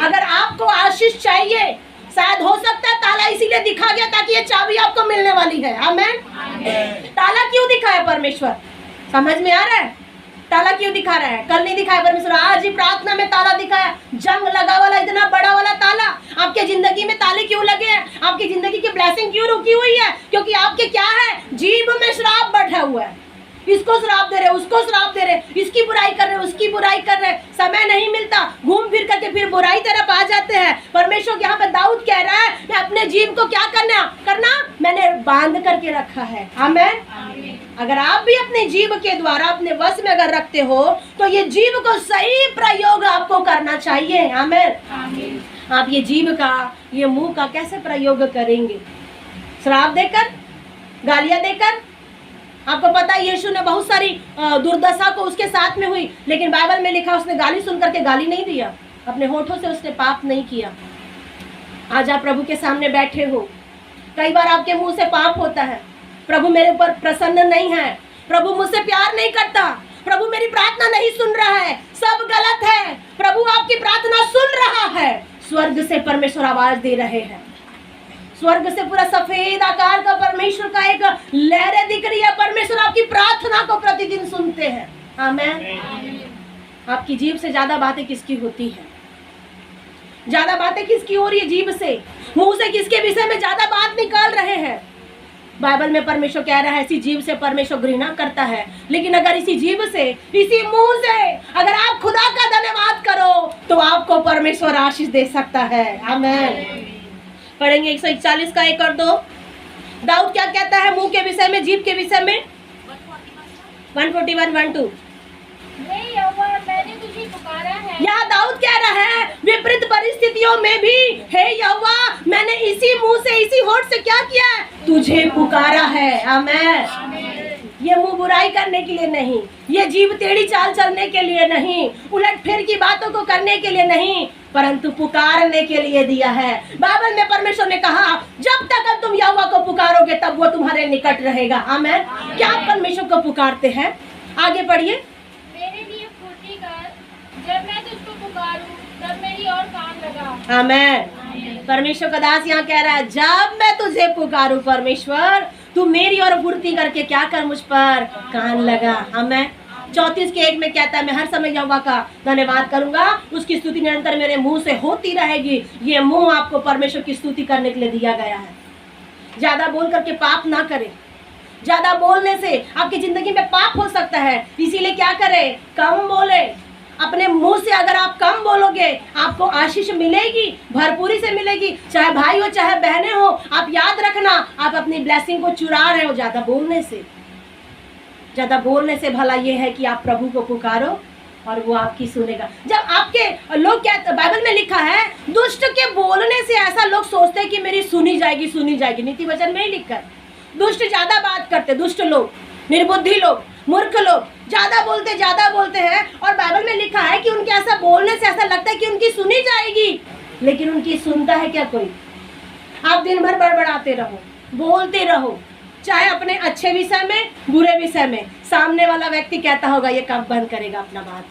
A: अगर आपको आशीष चाहिए, शायद हो सकता है ताला इसीलिए दिखा गया ताकि ये चाबी आपको मिलने वाली है। आमेन। ताला क्यों दिखाया परमेश्वर? समझ में आ रहा है? ताला क्यों दिखा रहा है? कल नहीं दिखाया परमेश्वर, आज ही प्रार्थना में ताला दिखाया। जंग लगा वाला इतना बड़ा वाला ताला। आपके जिंदगी में ताले क्यों लगे हैं? आपकी जिंदगी की ब्लेसिंग क्यों रुकी हुई है? क्योंकि आपके क्या है? जीभ में श्राप बैठा हुआ है। इसको श्राप दे रहे, उसको श्राप दे रहे, इसकी बुराई कर रहे, उसकी बुराई कर रहे। समय नहीं मिलता, घूम फिर करके फिर बुराई तरफ आ जाते हैं। परमेश्वर यहाँ पे दाऊद कह रहा है मैं अपने जीभ को क्या करना मैंने बांध करके रखा है। आमेन। अगर आप भी अपने जीभ के द्वारा अपने वश में अगर रखते हो तो ये जीभ को सही प्रयोग आपको करना चाहिए। आमेन। आप ये जीभ का, ये मुंह का कैसे प्रयोग करेंगे? श्राप देकर, गालियां देकर? आपको पता है यीशु ने बहुत सारी दुर्दशा को उसके साथ में हुई, लेकिन बाइबल में लिखा उसने गाली सुन करके गाली नहीं दिया, अपने होठों से उसने पाप नहीं किया। आज आप प्रभु के सामने बैठे हो, कई बार आपके मुंह से पाप होता है। प्रभु मेरे ऊपर प्रसन्न नहीं है, प्रभु मुझसे प्यार नहीं करता, प्रभु मेरी प्रार्थना नहीं सुन रहा है, सब गलत है। प्रभु आपकी प्रार्थना सुन रहा है। स्वर्ग से परमेश्वर आवाज दे रहे हैं, स्वर्ग से पूरा सफेद आकार का परमेश्वर का एक लहरें दिख रही है। परमेश्वर आपकी प्रार्थना को प्रतिदिन सुनते हैं। आमेन। आपकी जीभ से ज्यादा बातें किसकी होती है? ज्यादा बातें किसकी हो रही है? जीभ से, मुंह से किसके विषय में ज्यादा बात निकाल रहे हैं? बाइबल में परमेश्वर कह रहा है इसी जीभ से परमेश्वर घृणा करता है। लेकिन अगर इसी जीभ से, इसी मुंह से अगर आप खुदा का धन्यवाद करो तो आपको परमेश्वर आशीष दे सकता है। आमेन। पढ़ेंगे 141 का 1 और 2। दाऊद क्या कहता है मुंह के विषय में, जीभ के विषय में? 141, 1-2।
B: मैंने तुझे पुकारा है।
A: यहाँ दाऊद कह रहा है विपरीत परिस्थितियों में भी, हे यहोवा मैंने इसी मुंह से, इसी होठ से क्या किया है? तुझे पुकारा है। आमेन। ये मुंह बुराई करने के लिए नहीं, ये जीभ टेढ़ी चाल चलने के लिए नहीं, उलट फेर की बातों को करने के लिए नहीं, परंतु पुकारने के लिए दिया है। बाइबल में परमेश्वर ने कहा जब तक तुम यहोवा को पुकारोगे तब वो तुम्हारे निकट रहेगा। आमेन। क्या आप परमेश्वर को पुकारते हैं? आगे पढ़िए।
B: मेरे लिए फुर्ती कर, जब मैं तुझको पुकारूं तब मेरी ओर कान लगा।
A: आमेन। परमेश्वर का दास यहाँ कह रहा है जब मैं तुझे पुकारूं परमेश्वर, तू मेरी ओर फुर्ती करके क्या कर, मुझ पर कान लगा। आमेन। 34 के 1 में कहता है मैं हर समय यहोवा का धन्यवाद करूंगा, उसकी स्तुति निरंतर मेरे मुंह से होती रहेगी। ये मुंह आपको परमेश्वर की स्तुति करने के लिए दिया गया है। ज्यादा बोल करके पाप ना करें। ज्यादा बोलने से आपकी जिंदगी में पाप हो सकता है, इसीलिए क्या करें? कम बोले। अपने मुंह से अगर आप कम बोलोगे आपको आशीष मिलेगी, भरपूरी से मिलेगी। चाहे भाई हो चाहे बहनें हो, आप याद रखना आप अपनी ब्लेसिंग को चुरा रहे हो ज्यादा बोलने से। ज्यादा बोलने से भला ये है कि आप प्रभु को पुकारो और वो आपकी सुनेगा। जब आपके लोग क्या, बाइबल में लिखा है दुष्ट के बोलने से ऐसा लोग सोचते हैं कि मेरी सुनी जाएगी, सुनी जाएगी। नीति वचन में ही लिखा है दुष्ट ज्यादा बात करते, दुष्ट लोग, निर्बुद्धि लोग, मूर्ख लोग ज्यादा बोलते हैं। और बाइबल में लिखा है कि उनके ऐसा बोलने से ऐसा लगता है कि उनकी सुनी जाएगी, लेकिन उनकी सुनता है क्या कोई? आप दिन भर बड़बड़ाते रहो, बोलते रहो, चाहे अपने अच्छे विषय में, बुरे विषय में। सामने वाला व्यक्ति कहता होगा ये कब बंद करेगा अपना बात।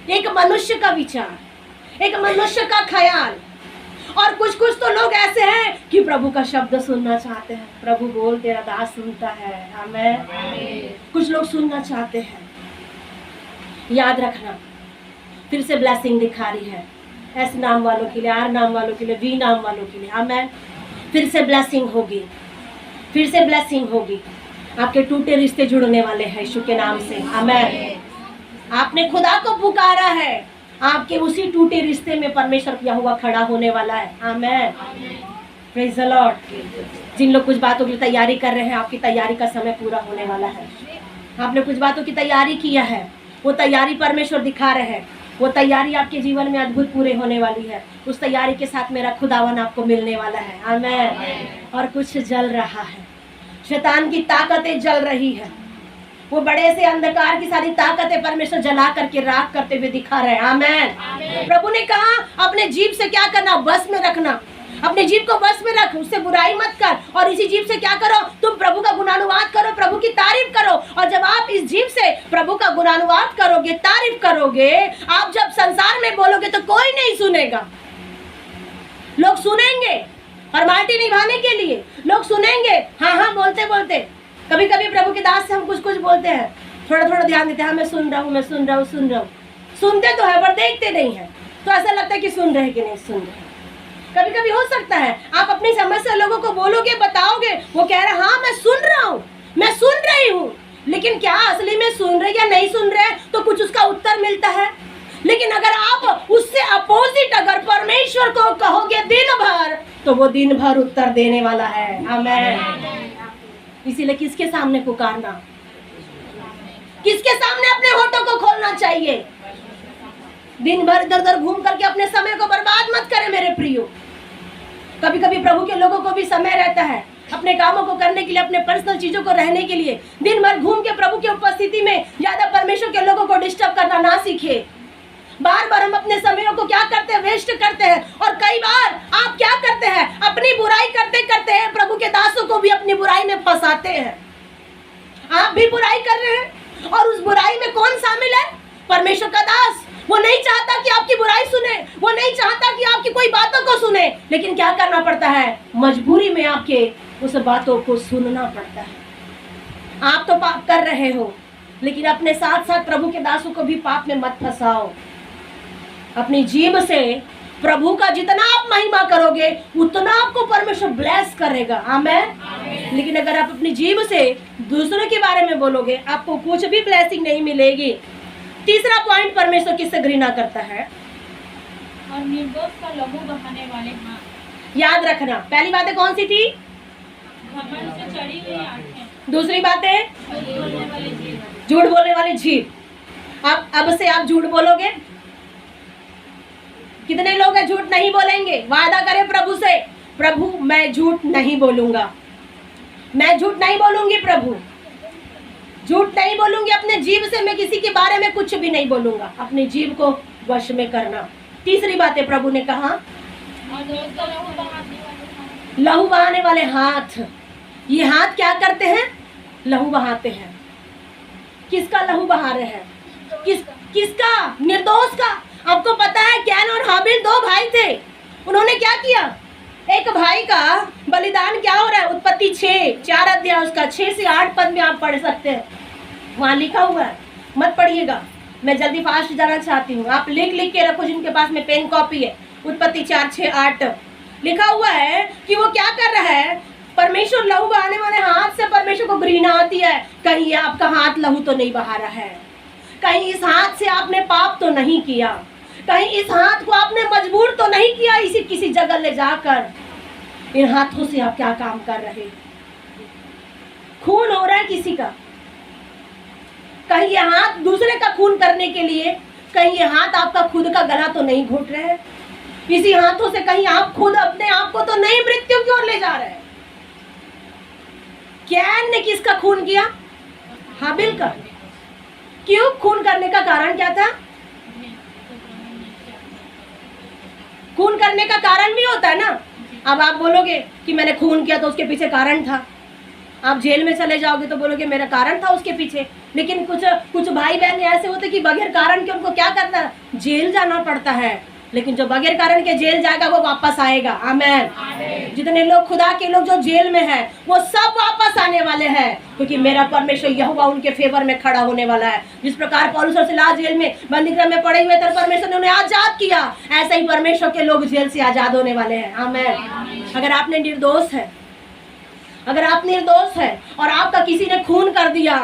A: एक मनुष्य का विचार, एक मनुष्य का ख्याल और कुछ कुछ तो लोग ऐसे हैं कि प्रभु का शब्द सुनना चाहते हैं। प्रभु बोल तेरा दास सुनता है। आमीन। कुछ लोग सुनना चाहते हैं। याद रखना, फिर से ब्लेसिंग दिखा रही है एस नाम वालों के लिए, आर नाम वालों के लिए, वी नाम वालों के लिए। आमीन। फिर से ब्लेसिंग होगी, फिर से ब्लेसिंग होगी। आपके टूटे रिश्ते जुड़ने वाले हैं यीशु के नाम से। आमीन। आपने खुदा को पुकारा है, आपके उसी टूटे रिश्ते में परमेश्वर यहोवा खड़ा होने वाला है। आमीन। Praise the Lord. जिन लोग कुछ बातों की तैयारी कर रहे हैं, आपकी तैयारी का समय पूरा होने वाला है। आपने कुछ बातों की तैयारी किया है, वो तैयारी परमेश्वर दिखा रहे हैं। वो तैयारी आपके जीवन में अद्भुत पूरे होने वाली है। उस तैयारी के साथ मेरा खुदावन आपको मिलने वाला है। आमीन। और कुछ जल रहा है, शैतान की ताकतें जल रही है। वो बड़े से अंधकार की सारी ताकतें परमेश्वर जला करके राख करते हुए दिखा रहे हैं। आमीन। प्रभु ने कहा अपने जीभ से क्या करना, बस में रखना। अपने जीभ को बस में रख, उससे बुराई मत कर। और इसी जीभ से क्या करो, तुम प्रभु का गुणानुवाद करो, प्रभु की तारीफ करो। और जब आप इस जीभ से प्रभु का गुणानुवाद करोगे, तारीफ करोगे, आप जब संसार में बोलोगे तो कोई नहीं सुनेगा। लोग सुनेंगे फॉर्मेलिटी निभाने के लिए, लोग सुनेंगे हाँ हाँ बोलते बोलते। कभी कभी प्रभु के दास से हम कुछ कुछ बोलते हैं, थोड़ा थोड़ा ध्यान देते हैं, हाँ मैं सुन रहा हूँ, मैं सुन रहा हूँ, सुन रहा हूँ। सुनते तो है पर देखते नहीं है, तो ऐसा लगता है कि सुन रहे कि नहीं सुन रहे। कभी कभी हो सकता है आप अपनी समस्या लोगों को बोलोगे, बताओगे, वो कह रहे हाँ मैं सुन रहा हूँ, मैं सुन रही हूँ, लेकिन क्या असली में सुन रहे या नहीं सुन रहे, तो कुछ उसका उत्तर मिलता है। लेकिन अगर आप उससे अपोजिट अगर परमेश्वर को कहोगे दिन भर, तो वो दिन भर उत्तर देने वाला है। आमीन। इसीलिए किसके सामने पुकारना, किसके सामने अपने होठों को खोलना चाहिए। दिन भर इधर उधर घूम करके अपने समय को बर्बाद मत करें मेरे प्रियो। कभी कभी प्रभु के लोगों को भी समय रहता है अपने कामों को करने के लिए, अपने पर्सनल चीजों को रहने के लिए। दिन भर घूम के प्रभु की उपस्थिति में ज्यादा परमेश्वर के लोगों को डिस्टर्ब करना ना सीखे। बार बार हम अपने समयों को क्या करते हैं, वेस्ट करते हैं। और कई बार आप क्या करते हैं, अपनी बुराई करते करते हैं प्रभु के दासों को भी अपनी बुराई में फंसाते हैं। आप भी बुराई कर रहे हैं और उस बुराई में कौन शामिल है, परमेश्वर का दास। वो नहीं चाहता कि आपकी बुराई सुने, वो नहीं चाहता कि आपकी कोई बातों को सुने, लेकिन क्या करना पड़ता है, मजबूरी में आपके उस बातों को सुनना पड़ता है। आप तो पाप कर रहे हो, लेकिन अपने साथ साथ प्रभु के दासों को भी पाप में मत फंसाओ। अपनी जीभ से प्रभु का जितना आप महिमा करोगे उतना आपको परमेश्वर ब्लेस करेगा। आमीन। लेकिन अगर आप अपनी जीभ से दूसरों के बारे में बोलोगे, आपको कुछ भी ब्लेसिंग नहीं मिलेगी। तीसरा पॉइंट, परमेश्वर किससे घृणा करता है,
B: और निर्दोष का लहू बहाने वाले हाथ।
A: याद रखना, पहली बातें कौन सी थी,
B: घमंड से चढ़ी हुई आंखें।
A: दूसरी बातें,
B: झूठ बोलने वाली जीभ।
A: झूठ बोलने वाली जीभ। अब से आप झूठ बोलोगे। कितने लोग हैं झूठ नहीं बोलेंगे, वादा करें प्रभु से, प्रभु मैं झूठ नहीं बोलूंगा, मैं झूठ नहीं बोलूंगी, प्रभु झूठ नहीं बोलूंगी। अपने जीभ से मैं किसी के बारे में कुछ भी नहीं बोलूंगा। अपनी जीभ को वश में करना। तीसरी बात है, प्रभु ने कहा
B: और दोस्त का लहू बहाने वाले हाथ।
A: लहू बहाने वाले हाथ। ये हाथ क्या करते हैं, लहू बहाते हैं। किसका लहू बहा रहे हैं, किसका, निर्दोष का। आपको पता है कैन और हाबिल दो भाई थे, उन्होंने क्या किया, एक भाई का बलिदान क्या हो रहा है, उत्पत्ति 4 अध्याय उसका 6 से 8 पद में आप पढ़ सकते हैं, वहाँ लिखा हुआ है। मत पढ़िएगा, मैं जल्दी फास्ट जाना चाहती हूँ, आप लिख के रखो जिनके पास में पेन कॉपी है। उत्पत्ति 4, 6, 8 लिखा हुआ है कि वो क्या कर रहा है, परमेश्वर लहू बहाने वाले हाथ से परमेश्वर को घृणा आती है। कहीं आपका हाथ लहू तो नहीं बहा रहा है, कहीं इस हाथ से आपने पाप तो नहीं किया, कहीं इस हाथ को आपने मजबूर तो नहीं किया इसी किसी जगह ले जाकर। इन हाथों से आप क्या काम कर रहे, खून हो रहा है किसी का, कहीं ये हाथ दूसरे का खून करने के लिए, कहीं ये हाथ आपका खुद का गला तो नहीं घोट रहे हैं। इसी हाथों से कहीं आप खुद अपने आप को तो नहीं मृत्यु की ओर ले जा रहे हैं। कैन ने किसका खून किया, हाबिल का। क्यों, खून करने का कारण क्या था, खून करने का कारण भी होता है ना। अब आप बोलोगे कि मैंने खून किया तो उसके पीछे कारण था, आप जेल में चले जाओगे तो बोलोगे मेरा कारण था उसके पीछे। लेकिन कुछ भाई बहन ऐसे होते कि बगैर कारण के उनको क्या करना है, जेल जाना पड़ता है। लेकिन जो बगैर कारण के जेल जाएगा वो वापस आएगा। आमेन। जितने लोग खुदा के लोग जो जेल में हैं वो सब वापस आने वाले हैं, क्योंकि मेरा परमेश्वर यहोवा उनके फेवर में खड़ा होने वाला है। जिस प्रकार पौलुस और सिलास जेल में बंदीगृह में पड़े हुए थे, परमेश्वर ने उन्हें आजाद किया, ऐसे ही परमेश्वर के लोग जेल से आजाद होने वाले हैं। आमेन। अगर आपने निर्दोष है, अगर आप निर्दोष है और आपका किसी ने खून कर दिया,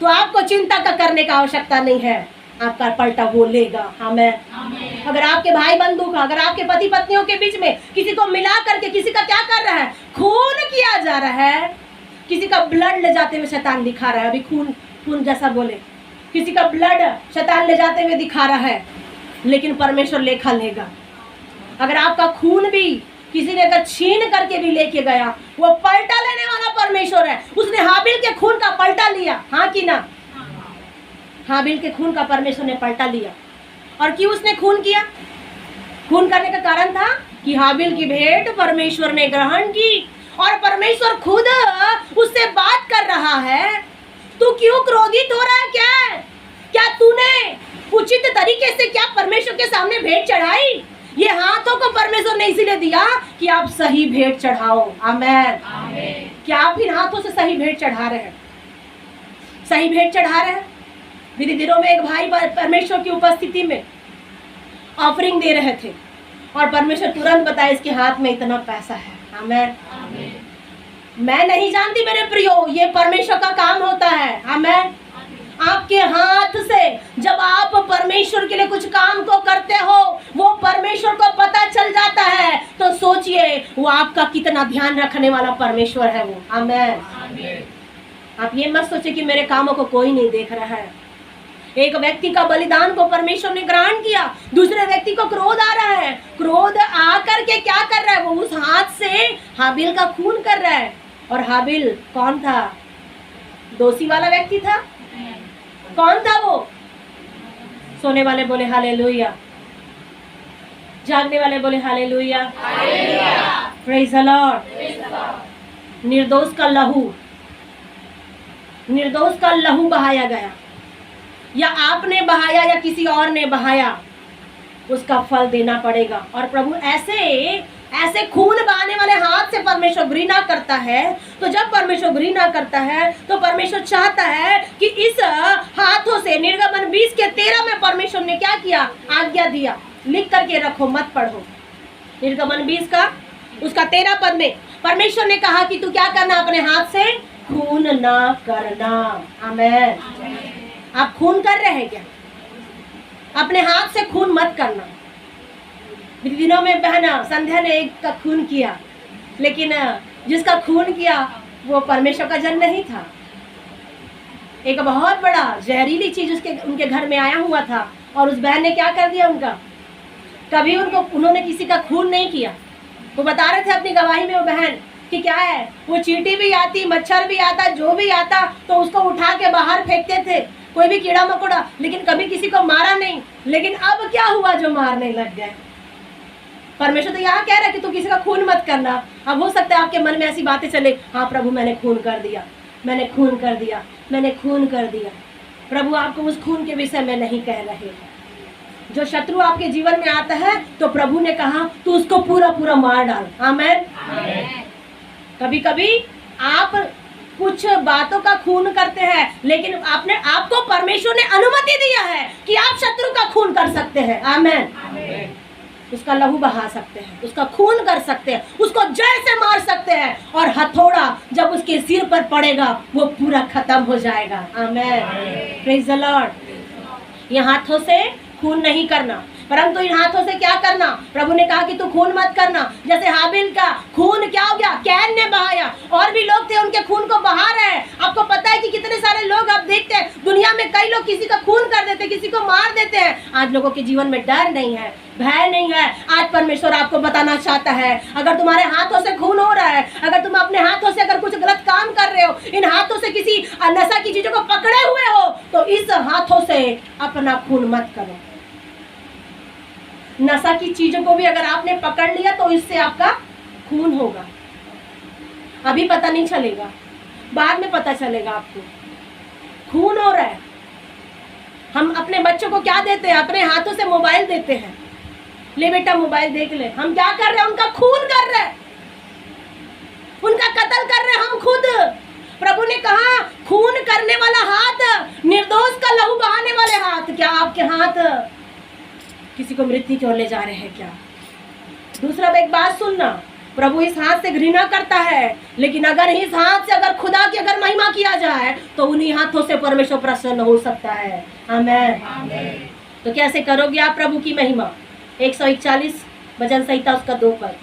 A: तो आपको चिंता का करने का आवश्यकता नहीं है, आपका पलटा वो लेगा। आमेन। अगर आपके भाई बंधु का, अगर आपके पति पत्नियों के बीच में किसी को मिला करके किसी का क्या कर रहा है, खून किया जा रहा है, किसी का ब्लड ले जाते हुए शैतान दिखा रहा है, अभी खून जैसा बोले, किसी का ब्लड शैतान ले जाते हुए दिखा रहा है, लेकिन परमेश्वर लेखा लेगा। अगर आपका खून भी किसी ने अगर छीन करके भी लेके गया, वो पलटा लेने वाला परमेश्वर है। उसने हाबिल के खून का पलटा लिया, हाँ कि ना? हाबिल के खून का परमेश्वर ने पलटा लिया। और क्यों उसने खून किया? खून करने का कारण था कि हाबिल की भेंट परमेश्वर ने ग्रहण की, और परमेश्वर खुद उससे बात कर रहा है। तू क्यों क्रोधित हो रहा है? क्या तूने उचित तरीके से क्या परमेश्वर के सामने भेंट चढ़ाई? ये हाथों को परमेश्वर ने इसीलिए दिया कि आप सही भेंट चढ़ाओ। आमेन। क्या आप इन हाथों से सही भेंट चढ़ा रहे हैं? सही भेंट चढ़ा रहे हैं? मेरे दिनों में एक भाई परमेश्वर की उपस्थिति में ऑफरिंग दे रहे थे, और परमेश्वर तुरंत बताया इसके हाथ में इतना पैसा है। आमेन। मैं नहीं जानती मेरे प्रियो, ये परमेश्वर का काम होता है। आमेन। आपके हाथ से जब आप परमेश्वर के लिए कुछ काम को करते हो, वो परमेश्वर को पता चल जाता है, तो सोचिए वो आपका कितना ध्यान रखने वाला परमेश्वर है वो। आमेन। आप ये मत सोचिए कि मेरे कामों को कोई नहीं देख रहा है। एक व्यक्ति का बलिदान को परमेश्वर ने ग्रहण किया, दूसरे व्यक्ति को क्रोध आ रहा है, क्रोध आकर के क्या कर रहा है, वो उस हाथ से हाबिल का खून कर रहा है। और हाबिल कौन था? दोषी वाला व्यक्ति था। कौन था वो? सोने वाले बोले हालेलुया, जागने वाले बोले हालेलुया, प्रेज द लॉर्ड। निर्दोष का लहू बहाया गया, या आपने बहाया या किसी और ने बहाया, उसका फल देना पड़ेगा। और प्रभु ऐसे खून बहाने वाले हाथ से परमेश्वर घृणा करता है। तो जब परमेश्वर घृणा करता है तो परमेश्वर चाहता है कि इस हाथों से, निर्गमन 20:13 में परमेश्वर ने क्या किया? आज्ञा दिया, लिख करके रखो, मत पढ़ो। निर्गमन 20 का उसका 13 पद में परमेश्वर ने कहा कि तू क्या करना? अपने हाथ से खून ना करना। आमेन। आप खून कर रहे हैं क्या? अपने हाथ से खून मत करना। दिनों में बहना संध्या ने एक का खून किया, लेकिन जिसका खून किया वो परमेश्वर का जन नहीं था। एक बहुत बड़ा जहरीली चीज उनके घर में आया हुआ था, और उस बहन ने क्या कर दिया उनका? कभी उन्होंने किसी का खून नहीं किया। वो बता रहे थे अपनी गवाही में वो बहन कि क्या है, वो चींटी भी आती, मच्छर भी आता, जो भी आता तो उसको उठा के बाहर फेंकते थे, कोई भी कीड़ा मकोड़ा, लेकिन कभी किसी को मारा नहीं। लेकिन अब क्या हुआ जो मारने लग गए? परमेश्वर तो यहाँ कह रहा है कि तू किसी का खून मत करना। अब हो सकता है आपके मन में ऐसी बातें चले, हाँ प्रभु मैंने खून कर दिया, मैंने खून कर दिया, मैंने खून कर दिया। प्रभु आपको उस खून के विषय में नहीं कह रहे हैं। जो शत्रु आपके जीवन में आता है तो प्रभु ने कहा तू उसको पूरा पूरा मार डाल। आमेन। कभी कभी आप कुछ बातों का खून करते हैं, लेकिन आपको परमेश्वर ने अनुमति दिया है कि आप शत्रु का खून कर सकते हैं। आमेन। उसका लहू बहा सकते हैं, उसका खून कर सकते हैं, उसको जड़ से मार सकते हैं, और हथौड़ा जब उसके सिर पर पड़ेगा वो पूरा खत्म हो जाएगा। आमेन। Praise the Lord. ये हाथों से खून नहीं करना, परंतु इन हाथों से क्या करना? प्रभु ने कहा कि तू खून मत करना। जैसे हाबिल का खून क्या हो गया? कैन ने बहाया, और भी लोग थे उनके खून को बहा रहे हैं। आपको पता है कि कितने सारे लोग आप देखते हैं दुनिया में, कई लोग किसी का खून कर देते, किसी को मार देते हैं। आज लोगों के जीवन में डर नहीं है, भय नहीं है। आज परमेश्वर आपको बताना चाहता है, अगर तुम्हारे हाथों से खून हो रहा है, अगर तुम अपने हाथों से अगर कुछ गलत काम कर रहे हो, इन हाथों से किसी नशा की चीजों को पकड़े हुए हो, तो इस हाथों से अपना खून मत करो। नशा की चीजों को भी अगर आपने पकड़ लिया तो इससे आपका खून होगा। अभी पता नहीं चलेगा, बाद में पता चलेगा आपको खून हो रहा है। हम अपने बच्चों को क्या देते हैं? अपने हाथों से मोबाइल देते हैं, ले बेटा मोबाइल देख ले। हम क्या कर रहे हैं? उनका खून कर रहे हैं, उनका कत्ल कर रहे हैं हम खुद। प्रभु ने कहा खून करने वाला हाथ, निर्दोष का लहू बहाने वाले हाथ, क्या आपके हाथ किसी को मृत्यु की ओर ले जा रहे हैं क्या? दूसरा एक बात सुनना, प्रभु इस हाथ से घृणा करता है, लेकिन अगर इस हाथ से अगर खुदा की अगर महिमा किया जाए तो उन्हीं हाथों से परमेश्वर प्रसन्न हो सकता है। आमेन। तो कैसे करोगे आप प्रभु की महिमा? 141 भजन संहिता उसका 2 पर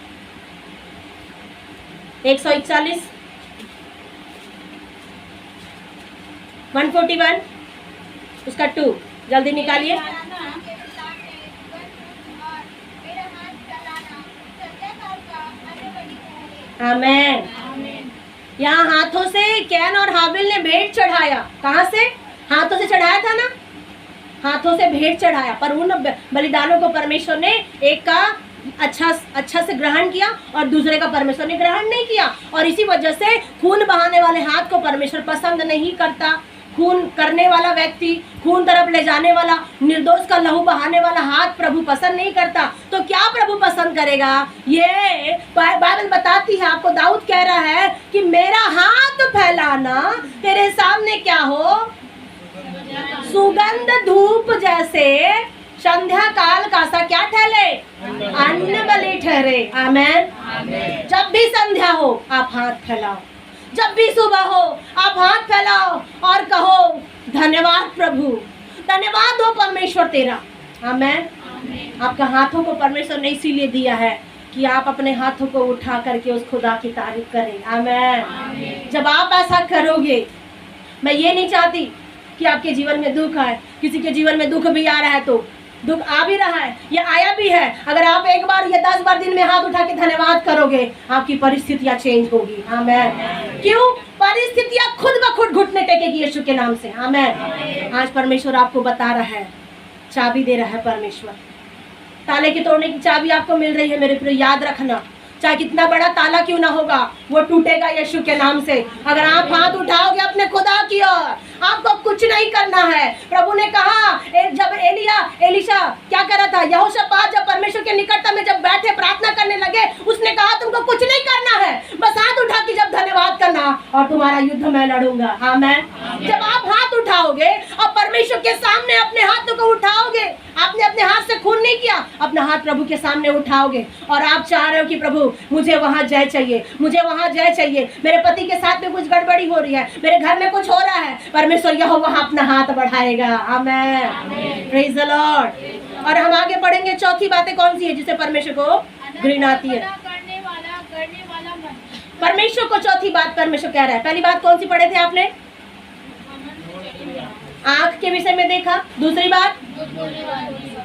A: 141 141 उसका 2 जल्दी निकालिए। आमेन। यहाँ हाथों से कैन और हाबिल ने भेंट चढ़ाया। कहाँ से? हाथों से चढ़ाया था ना, हाथों से भेंट चढ़ाया, पर उन बलिदानों को परमेश्वर ने एक का अच्छा से ग्रहण किया और दूसरे का परमेश्वर ने ग्रहण नहीं किया। और इसी वजह से खून बहाने वाले हाथ को परमेश्वर पसंद नहीं करता। खून करने वाला व्यक्ति, खून तरफ ले जाने वाला, निर्दोष का लहू बहाने वाला हाथ प्रभु पसंद नहीं करता। तो क्या प्रभु पसंद करेगा? ये बाइबल बताती है, आपको दाऊद कह रहा है कि मेरा हाथ फैलाना तेरे सामने क्या हो? सुगंध धूप जैसे संध्या काल का सा क्या ठहरे? अन्न बलि ठहरे। आमेन। जब भी संध्या हो आप हाथ फैलाओ, जब भी सुबह हो आप हाथ फैलाओ और कहो धन्यवाद प्रभु, धन्यवाद हो परमेश्वर तेरा। आमेन। आपका हाथों को परमेश्वर ने इसीलिए दिया है कि आप अपने हाथों को उठा करके उस खुदा की तारीफ करें। आमेन। जब आप ऐसा करोगे, मैं ये नहीं चाहती कि आपके जीवन में दुख आए। किसी के जीवन में दुख भी आ रहा है तो दुख आ भी रहा है, ये आया भी है, अगर आप एक बार या 10 बार दिन में हाथ उठा के धन्यवाद करोगे, आपकी परिस्थितियां चेंज होगी। आमेन। क्यों? परिस्थितियां खुद ब खुद घुटने टेकेगी यीशु के नाम से। आमेन। आज परमेश्वर आपको बता रहा है, चाबी दे रहा है परमेश्वर, ताले की तोड़ने की चाबी आपको मिल रही है। मेरे प्रिय याद रखना, चाहे कितना बड़ा ताला क्यों ना होगा, वो टूटेगा यीशु के नाम से। अगर आप हाथ उठाओगे अपने खुदा की ओर, आपको कुछ नहीं करना है। प्रभु ने कहा जब एलिशा क्या कर रहा था, यहोशापात जब परमेश्वर के निकटता में जब बैठे प्रार्थना करने लगे, उसने कहा तुमको कुछ नहीं करना है, बस हाथ उठा के जब धन्यवाद करना और तुम्हारा युद्ध मैं लड़ूंगा। आमेन। जब आप हाथ उठाओगे और परमेश्वर के सामने अपने हाथों को उठाओगे, आपने अपने हाथ से खून नहीं किया, अपना हाथ प्रभु के सामने उठाओगे और आप चाह रहे हो कि प्रभु मुझे वहां जय चाहिए, मुझे वहां जय चाहिए, मेरे पति के साथ में कुछ गड़बड़ी हो रही है, मेरे घर में कुछ हो रहा है, परमेश्वर यहोवा वहां अपना हाथ बढ़ाएगा। आमेन। Praise the Lord. और हम आगे पढ़ेंगे, चौथी बातें कौन सी है जिसे परमेश्वर को घृणा आती है? परमेश्वर को चौथी बात परमेश्वर कह रहा है। पहली बात कौन सी पढ़े थे आपने? आंख के विषय में देखा। दूसरी बात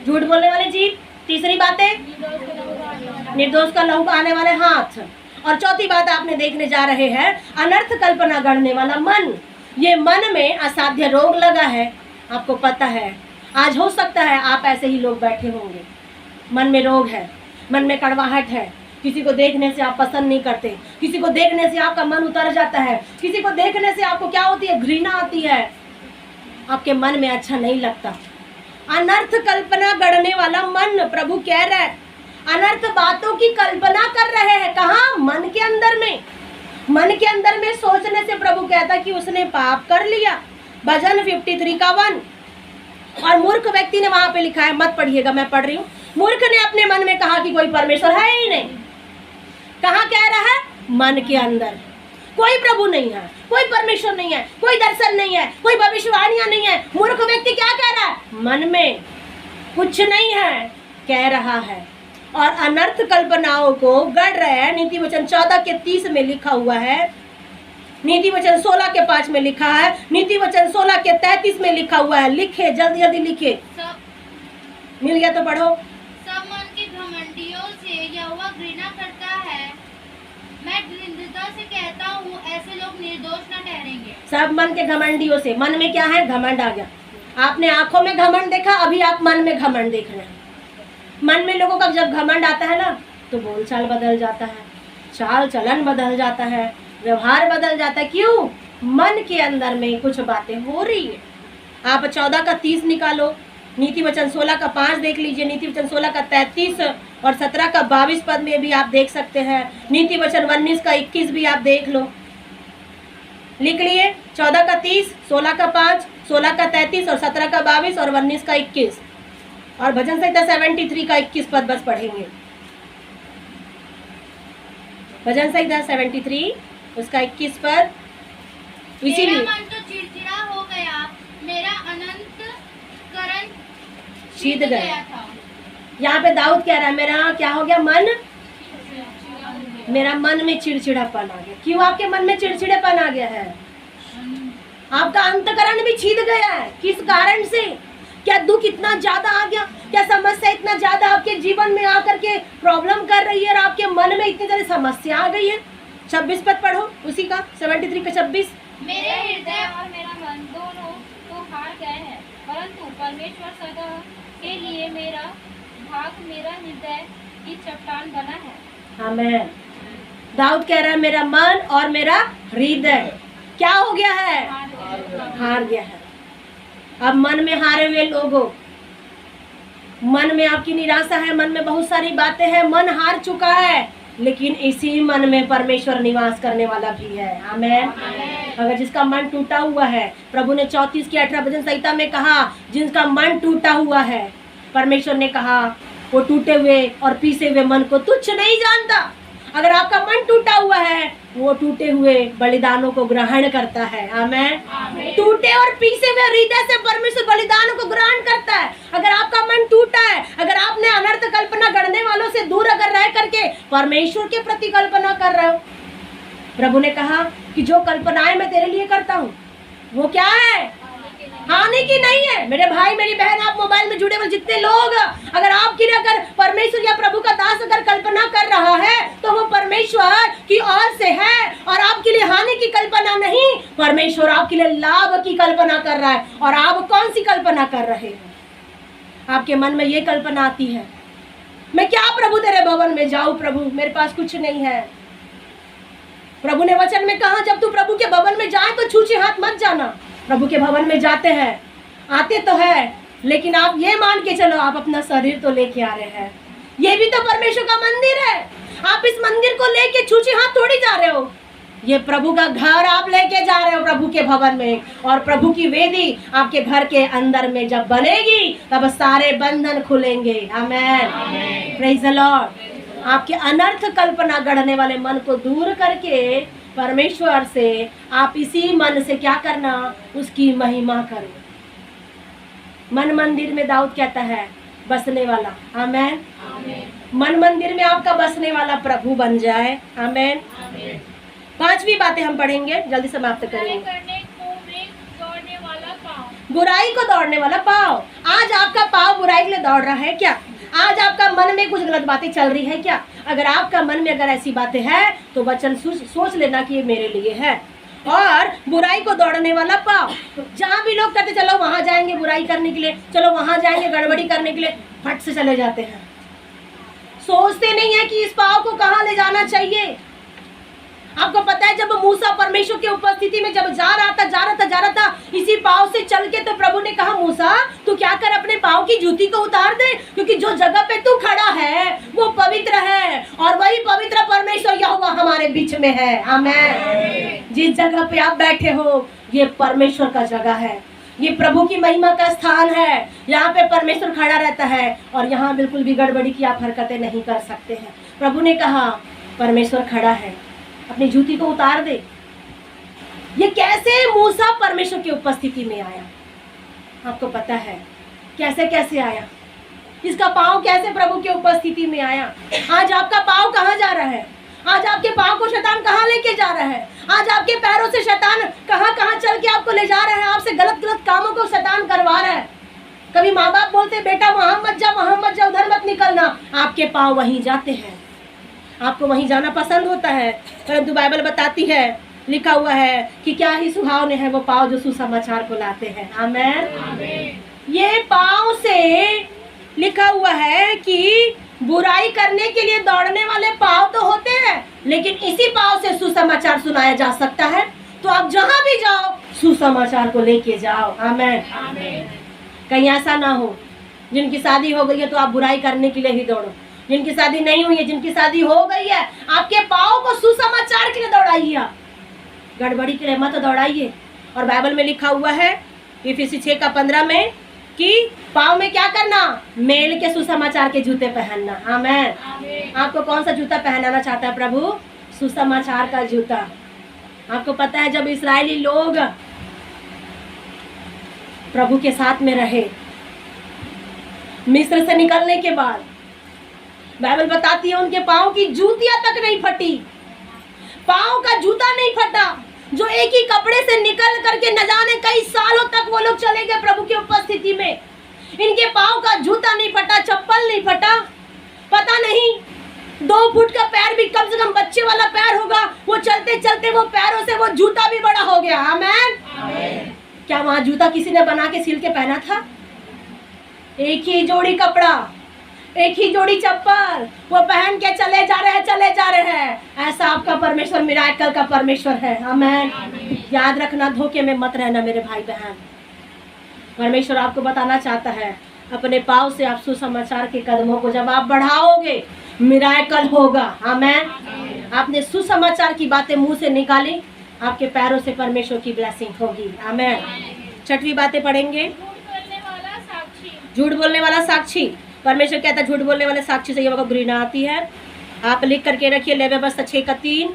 A: झूठ बोलने वाले जीभ। तीसरी बातें निर्दोष का लहू बहाने वाले हाथ। और चौथी बात आपने देखने जा रहे हैं, अनर्थ कल्पना गढ़ने वाला मन। ये मन में असाध्य रोग लगा है, आपको पता है। आज हो सकता है आप ऐसे ही लोग बैठे होंगे, मन में रोग है, मन में कड़वाहट है, किसी को देखने से आप पसंद नहीं करते, किसी को देखने से आपका मन उतर जाता है, किसी को देखने से आपको क्या होती है? घृणा आती है, आपके मन में अच्छा नहीं लगता। अनर्थ कल्पना गढ़ने वाला मन, प्रभु कह रहा है अनर्थ बातों की कल्पना कर रहे हैं। कहाँ? मन के अंदर में। मन के अंदर में सोचने से प्रभु कहता कि उसने पाप कर लिया। भजन 53 का 1। और मूर्ख व्यक्ति ने वहां पे लिखा है, मत पढ़िएगा मैं पढ़ रही हूँ। मूर्ख ने अपने मन में कहा कि कोई परमेश्वर है ही नहीं। कहाँ कह रहा है? मन के अंदर। कोई प्रभु नहीं है, कोई परमेश्वर नहीं है, कोई दर्शन नहीं है, कोई भविष्यवाणियां नहीं है। मूर्ख व्यक्ति क्या कह रहा है? मन में कुछ नहीं है कह रहा है और अनर्थ कल्पनाओं को गढ़ रहे हैं। नीति वचन 14 के 30 में लिखा हुआ है, नीति वचन 16 के 5 में लिखा है, नीति वचन 16 के 33 में लिखा हुआ है। लिखे, जल्दी जल्दी लिखे। मिल गया तो पढ़ो।
B: सब मन के घमंडियों से यहोवा घृणा करता है। मैं दृढ़ता से कहता हूँ, ऐसे लोग निर्दोष न ठहरेंगे। सब
A: मन के घमंडियों से, मन में क्या है? घमंड आ गया। आपने आंखों में घमंड देखा, अभी आप मन में घमंड देख रहे हैं। मन में लोगों का जब घमंड आता है ना, तो बोलचाल बदल जाता है, चाल चलन बदल जाता है, व्यवहार बदल जाता है। क्यों? मन के अंदर में कुछ बातें हो रही है। आप 14 का 30 निकालो, नीति वचन 16 का 5 देख लीजिए, नीति वचन 16 का 33 और 17 का 22 पद में भी आप देख सकते हैं। नीति वचन 19 का 21 भी आप देख लो, लिख लिए। 14 का 30, 16 का 5, 16 का 33 और 17 का 22 और 19 का 21 और भजन संहिता 73 का 21 पद बस पढ़ेंगे। भजन संहिता 73 उसका 21 पद। इसीलिए
B: मेरा मन तो चिड़चिड़ा हो गया, मेरा अनंत करण
A: शीत गया।
B: था।
A: यहाँ पे दाऊद कह रहा है मेरा क्या हो गया, मेरा मन में चिड़चिड़ापन आ गया। क्यों आपके मन में चिड़चिड़ापन आ गया है? आपका अंतकरण भी छीद गया है। किस कारण से? क्या दुख इतना ज्यादा आ गया? क्या समस्या इतना ज्यादा आपके जीवन में आकर के प्रॉब्लम कर रही है और आपके मन में इतनी सारी समस्या आ गई है? 26 पद पढ़ो उसी का, 73 का 26।
B: मेरे हृदय और मेरा मन दोनों तो हार गए हैं, परंतु परमेश्वर सदा के लिए मेरा भाग मेरा हृदय की चट्टान बना है।
A: आमीन। दाऊद कह रहा है मेरा मन और मेरा हृदय क्या हो गया है? हार गया है। अब मन में हारे हुए लोगों, मन में आपकी निराशा है, मन में बहुत सारी बातें हैं, मन हार चुका है, लेकिन इसी मन में परमेश्वर निवास करने वाला भी है। आमीन। अगर जिसका मन टूटा हुआ है, प्रभु ने 34 की 18 भजन संहिता में कहा, जिसका मन टूटा हुआ है, परमेश्वर ने कहा वो टूटे हुए और पीसे हुए मन को तुच्छ नहीं जानता। अगर आपका मन टूटा हुआ है, वो टूटे हुए बलिदानों को ग्रहण करता है। आमीन। टूटे और पीसे हुए हृदय से परमेश्वर बलिदानों को ग्रहण करता है। अगर आपका मन टूटा है, अगर आपने अनर्थ कल्पना गढ़ने वालों से दूर अगर रह करके परमेश्वर के प्रति कल्पना कर रहे हो, प्रभु ने कहा कि जो कल्पनाएं मैं तेरे लिए करता हूँ वो क्या है? हानि की नहीं है। मेरे भाई मेरी बहन, आप मोबाइल में जुड़े हुए जितने लोग, अगर आपकी अगर परमेश्वर या प्रभु का दास अगर कल्पना कर रहा है तो वो परमेश्वर की ओर से है और आपके लिए हानि की कल्पना नहीं, परमेश्वर आपके लिए लाभ की कल्पना कर रहा है। और आप कौन सी कल्पना कर रहे हैं? आपके मन में ये कल्पना आती है, मैं क्या प्रभु तेरे भवन में जाऊं, प्रभु मेरे पास कुछ नहीं है। प्रभु ने वचन में कहा जब तू प्रभु के भवन में जाए तो छूछे हाथ मत जाना। प्रभु के भवन में जाते हैं, आते तो है, लेकिन आप ये मान के चलो आप अपना शरीर तो लेके आ रहे हैं। ये भी तो परमेश्वर का मंदिर है। आप इस मंदिर को लेके छूछे हाथ थोड़ी जा रहे हो। ये प्रभु का घर आप लेके जा रहे हो प्रभु के भवन में, और प्रभु की वेदी आपके घर के अंदर में जब बनेगी तब सारे बंधन खुलेंगे। आमीन। Praise the Lord. आपके अनर्थ कल्पना गढ़ने वाले मन को दूर करके परमेश्वर से आप इसी मन से क्या करना, उसकी महिमा करो। मन मंदिर में दाऊद कहता है बसने वाला। आमीन। मन मंदिर में आपका बसने वाला प्रभु बन जाए। आमीन। 5वीं बातें हम पढ़ेंगे, जल्दी समाप्त करेंगे।
B: दौड़ने वाला पाँव,
A: बुराई को दौड़ने वाला पाँव। आज आपका पाँव बुराई के लिए दौड़ रहा है क्या? आज आपका मन में कुछ गलत बातें चल रही है क्या? अगर आपका मन में अगर ऐसी बातें हैं तो वचन सोच लेना कि ये मेरे लिए है। और बुराई को दौड़ने वाला पाँव, जहाँ भी लोग कहते चलो वहां जाएंगे बुराई करने के लिए, चलो वहां जाएंगे गड़बड़ी करने के लिए, फट से चले जाते हैं। सोचते नहीं है कि इस पाँव को कहाँ ले जाना चाहिए। आपको पता है जब मूसा परमेश्वर की उपस्थिति में जब जा रहा था इसी पाँव से चल के, तो प्रभु ने कहा मूसा तू क्या कर, अपने पाँव की जूती को उतार दे, क्योंकि जो जगह पे तू खड़ा है वो पवित्र है और वही पवित्र परमेश्वर यहोवा हमारे बीच में है। आमीन। जिस जगह पे आप बैठे हो ये परमेश्वर का जगह है, ये प्रभु की महिमा का स्थान है। यहाँ पे परमेश्वर खड़ा रहता है और यहाँ बिल्कुल भी गड़बड़ी की आप हरकतें नहीं कर सकते हैं। प्रभु ने कहा परमेश्वर खड़ा है, अपनी जूती को उतार दे। ये कैसे मूसा परमेश्वर की उपस्थिति में आया? आपको पता है कैसे कैसे आया? इसका पाँव कैसे प्रभु की उपस्थिति में आया? आज आपका पाँव कहाँ जा रहा है? आज आपके पाँव को शैतान कहाँ लेके जा रहा है? आज आपके पैरों से शैतान कहाँ कहाँ चल के आपको ले जा रहा है? आपसे गलत गलत कामों को शैतान करवा रहा है। कभी माँ बाप बोलते बेटा वहां मत जा, वहां मत जा, उधर मत निकलना, आपके पाँव वहीं जाते हैं। आपको वहीं जाना पसंद होता है, परंतु बाइबल बताती है, लिखा हुआ है कि क्या ही सुहावने हैं वो पाँव जो सुसमाचार को लाते हैं। आमीन। ये पाँव से लिखा हुआ है कि बुराई करने के लिए दौड़ने वाले पाँव तो होते हैं, लेकिन इसी पाँव से सुसमाचार सुनाया जा सकता है। तो आप जहां भी जाओ सुसमाचार को लेके जाओ। आमीन। कहीं ऐसा ना हो जिनकी शादी हो गई है तो आप बुराई करने के लिए ही दौड़ो, जिनकी शादी नहीं हुई है, जिनकी शादी हो गई है, आपके पाँव को सुसमाचार के लिए दौड़ाइए, आप गड़बड़ी के लिए मत दौड़ाइए। और बाइबल में लिखा हुआ है इफिसी 6:15 में कि पाँव में क्या करना, मेल के सुसमाचार के जूते पहनना। आमीन। आपको कौन सा जूता पहनाना चाहता है प्रभु? सुसमाचार का जूता। आपको पता है जब इस्राएली लोग प्रभु के साथ में रहे, मिस्र से निकलने के बाद, बाइबल बताती है उनके पाँव की जूतियां तक नहीं फटी, पाँव का जूता नहीं फटा, जो एक ही कपड़े से निकल करके न जाने कई सालों तक वो लोग चले गए प्रभु की उपस्थिति में, इनके पाँव का जूता नहीं फटा, चप्पल नहीं फटा। पता नहीं 2 फुट का पैर भी कम से कम बच्चे वाला पैर होगा, वो चलते चलते वो पैरों से वो जूता भी बड़ा हो गया। आमीन। क्या वहां जूता किसी ने बना के सिल के पहना था? एक ही जोड़ी कपड़ा, एक ही जोड़ी चप्पल, वो पहन के चले जा रहे हैं। ऐसा आपका परमेश्वर मिराकल का परमेश्वर है। आमीन। याद रखना, धोखे में मत रहना मेरे भाई बहन। परमेश्वर आपको बताना चाहता है, अपने पाँव से आप सुसमाचार के कदमों को जब आप बढ़ाओगे, मिराकल होगा। आमीन। आपने सुसमाचार की बातें मुंह से निकाली, आपके पैरों से परमेश्वर की ब्लेसिंग होगी। आमीन। 6वीं बातें पढ़ेंगे। झूठ बोलने वाला साक्षी। परमेश्वर कहता है झूठ बोलने वाले साक्षी से ये वक्त घृणा आती है। आप लिख करके रखिए, लय व्यवस्था 6:3,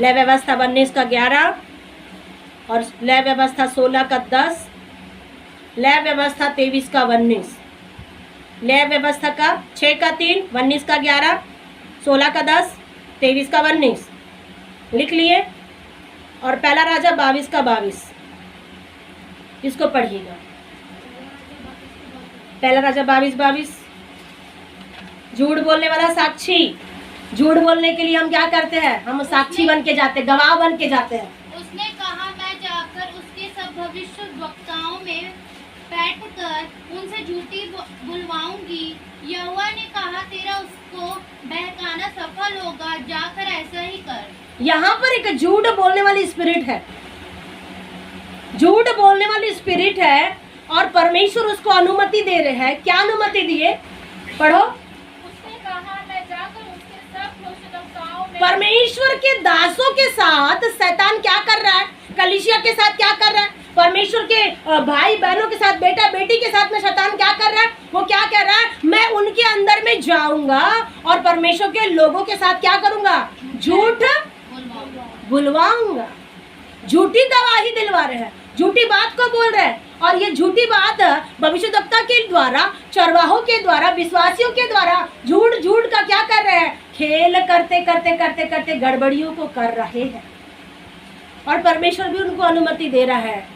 A: लय व्यवस्था 19:11 और लय व्यवस्था 16:10, लय व्यवस्था 23:19। लय व्यवस्था का 6:3, 19:11, 16:10, 23:19 लिख लिए। और पहला राजा 22:22, इसको पढ़िएगा। पहला राजा 22:22। झूठ बोलने वाला साक्षी। झूठ बोलने के लिए हम क्या करते हैं? हम साक्षी बन के जाते, गवाह बन के जाते हैं।
B: उसने कहा, मैं जाकर उसके सब भविष्य वक्ताओं में बैठकर उनसे झूठी बुलवाऊंगी। यहोवा ने कहा, तेरा उसको बहकाना सफल होगा, जाकर ऐसा ही कर।
A: यहाँ पर एक झूठ बोलने वाली स्पिरिट है, झूठ बोलने वाली स्पिरिट है और परमेश्वर उसको अनुमति दे रहे हैं। क्या अनुमति दिए? पढ़ो।
B: उसने कहा, मैं जाकर उसके सब भविष्यवक्ताओं में। परमेश्वर
A: के दासों के साथ शैतान क्या कर रहा है? कलीसिया के साथ क्या कर रहा है? परमेश्वर के भाई बहनों के साथ, बेटा बेटी के साथ में शैतान क्या कर रहा है? वो क्या कह रहा है? मैं उनके अंदर में जाऊंगा और परमेश्वर के लोगों के साथ क्या करूंगा? झूठ बुलवाऊंगा। झूठी गवाही दिलवा रहे हैं, झूठी बात को बोल रहे हैं। और ये झूठी बात भविष्यद्वक्ता के द्वारा, चरवाहों के द्वारा, विश्वासियों के द्वारा झूठ झूठ का क्या कर रहे हैं? खेल करते करते करते करते गड़बड़ियों को कर रहे हैं। और परमेश्वर भी उनको अनुमति दे रहा है,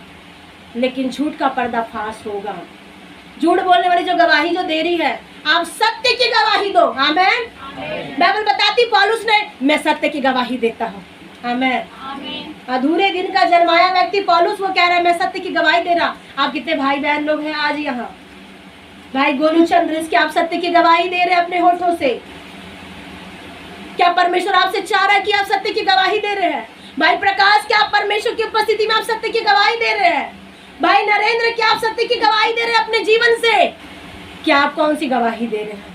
A: लेकिन झूठ का पर्दाफाश होगा। झूठ बोलने वाली जो गवाही जो दे रही है, आप सत्य की गवाही दो। आमीन। बाइबल बताती पौलुस ने, मैं सत्य की गवाही देता हूँ। आमीन। अधूरे दिन का जन्माया व्यक्ति पौलुस वो कह रहा है, मैं सत्य की गवाही दे रहा। आप कितने भाई बहन लोग हैं आज यहाँ? भाई गोलू चंद्र, इसके आप सत्य की गवाही दे रहे हैं अपने होठों से। क्या परमेश्वर आपसे चाह रहा है कि आप सत्य की गवाही दे रहे हैं? भाई प्रकाश, क्या आप परमेश्वर की उपस्थिति में आप सत्य की गवाही दे रहे हैं? भाई नरेंद्र, क्या आप सत्य की गवाही दे रहे हैं अपने जीवन से? क्या आप कौन सी गवाही दे रहे हैं?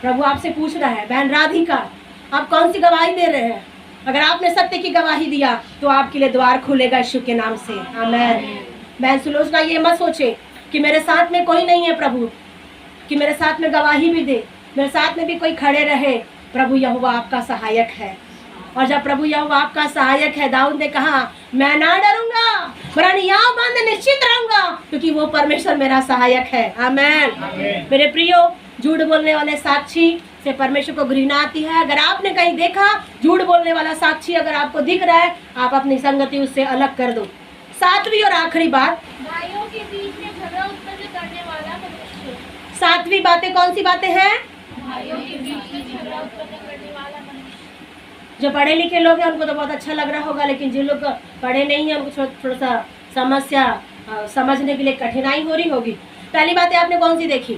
A: प्रभु आपसे पूछ रहा है। बहन राधिका, आप कौन सी गवाही दे रहे हैं? अगर आपने सत्य की गवाही दिया तो आपके लिए द्वार खुलेगा यीशु के नाम से। आमीन। बहन सुलोचना, ये मत सोचे कि मेरे साथ में कोई नहीं है प्रभु, कि मेरे साथ में गवाही भी दे, मेरे साथ में भी कोई खड़े रहे। प्रभु यहोवा आपका सहायक है। और जब प्रभु यहोवा आपका सहायक है, दाऊद ने कहा, मैं ना डरूंगा, वरन यहाँ बंद निश्चित रहूंगा, क्योंकि वो परमेश्वर मेरा सहायक है। आमीन। मेरे प्रियो, झूठ बोलने वाले साक्षी से परमेश्वर को घृणा आती है। अगर आपने कहीं देखा झूठ बोलने वाला साक्षी अगर आपको दिख रहा है, आप अपनी संगति उससे अलग कर दो। 7वीं और आखिरी बात,
B: भाइयों के बीच में झगड़ा उत्पन्न करने वाला मनुष्य।
A: 7वीं बातें कौन सी बातें हैं?
B: भाइयों के बीच में झगड़ा उत्पन्न करने वाला मनुष्य।
A: जो पढ़े लिखे लोग हैं उनको तो बहुत अच्छा लग रहा होगा, लेकिन जिन लोग पढ़े नहीं है उनको थोड़ा सा समस्या समझने के लिए कठिनाई हो रही होगी। पहली बातें आपने कौन सी देखी?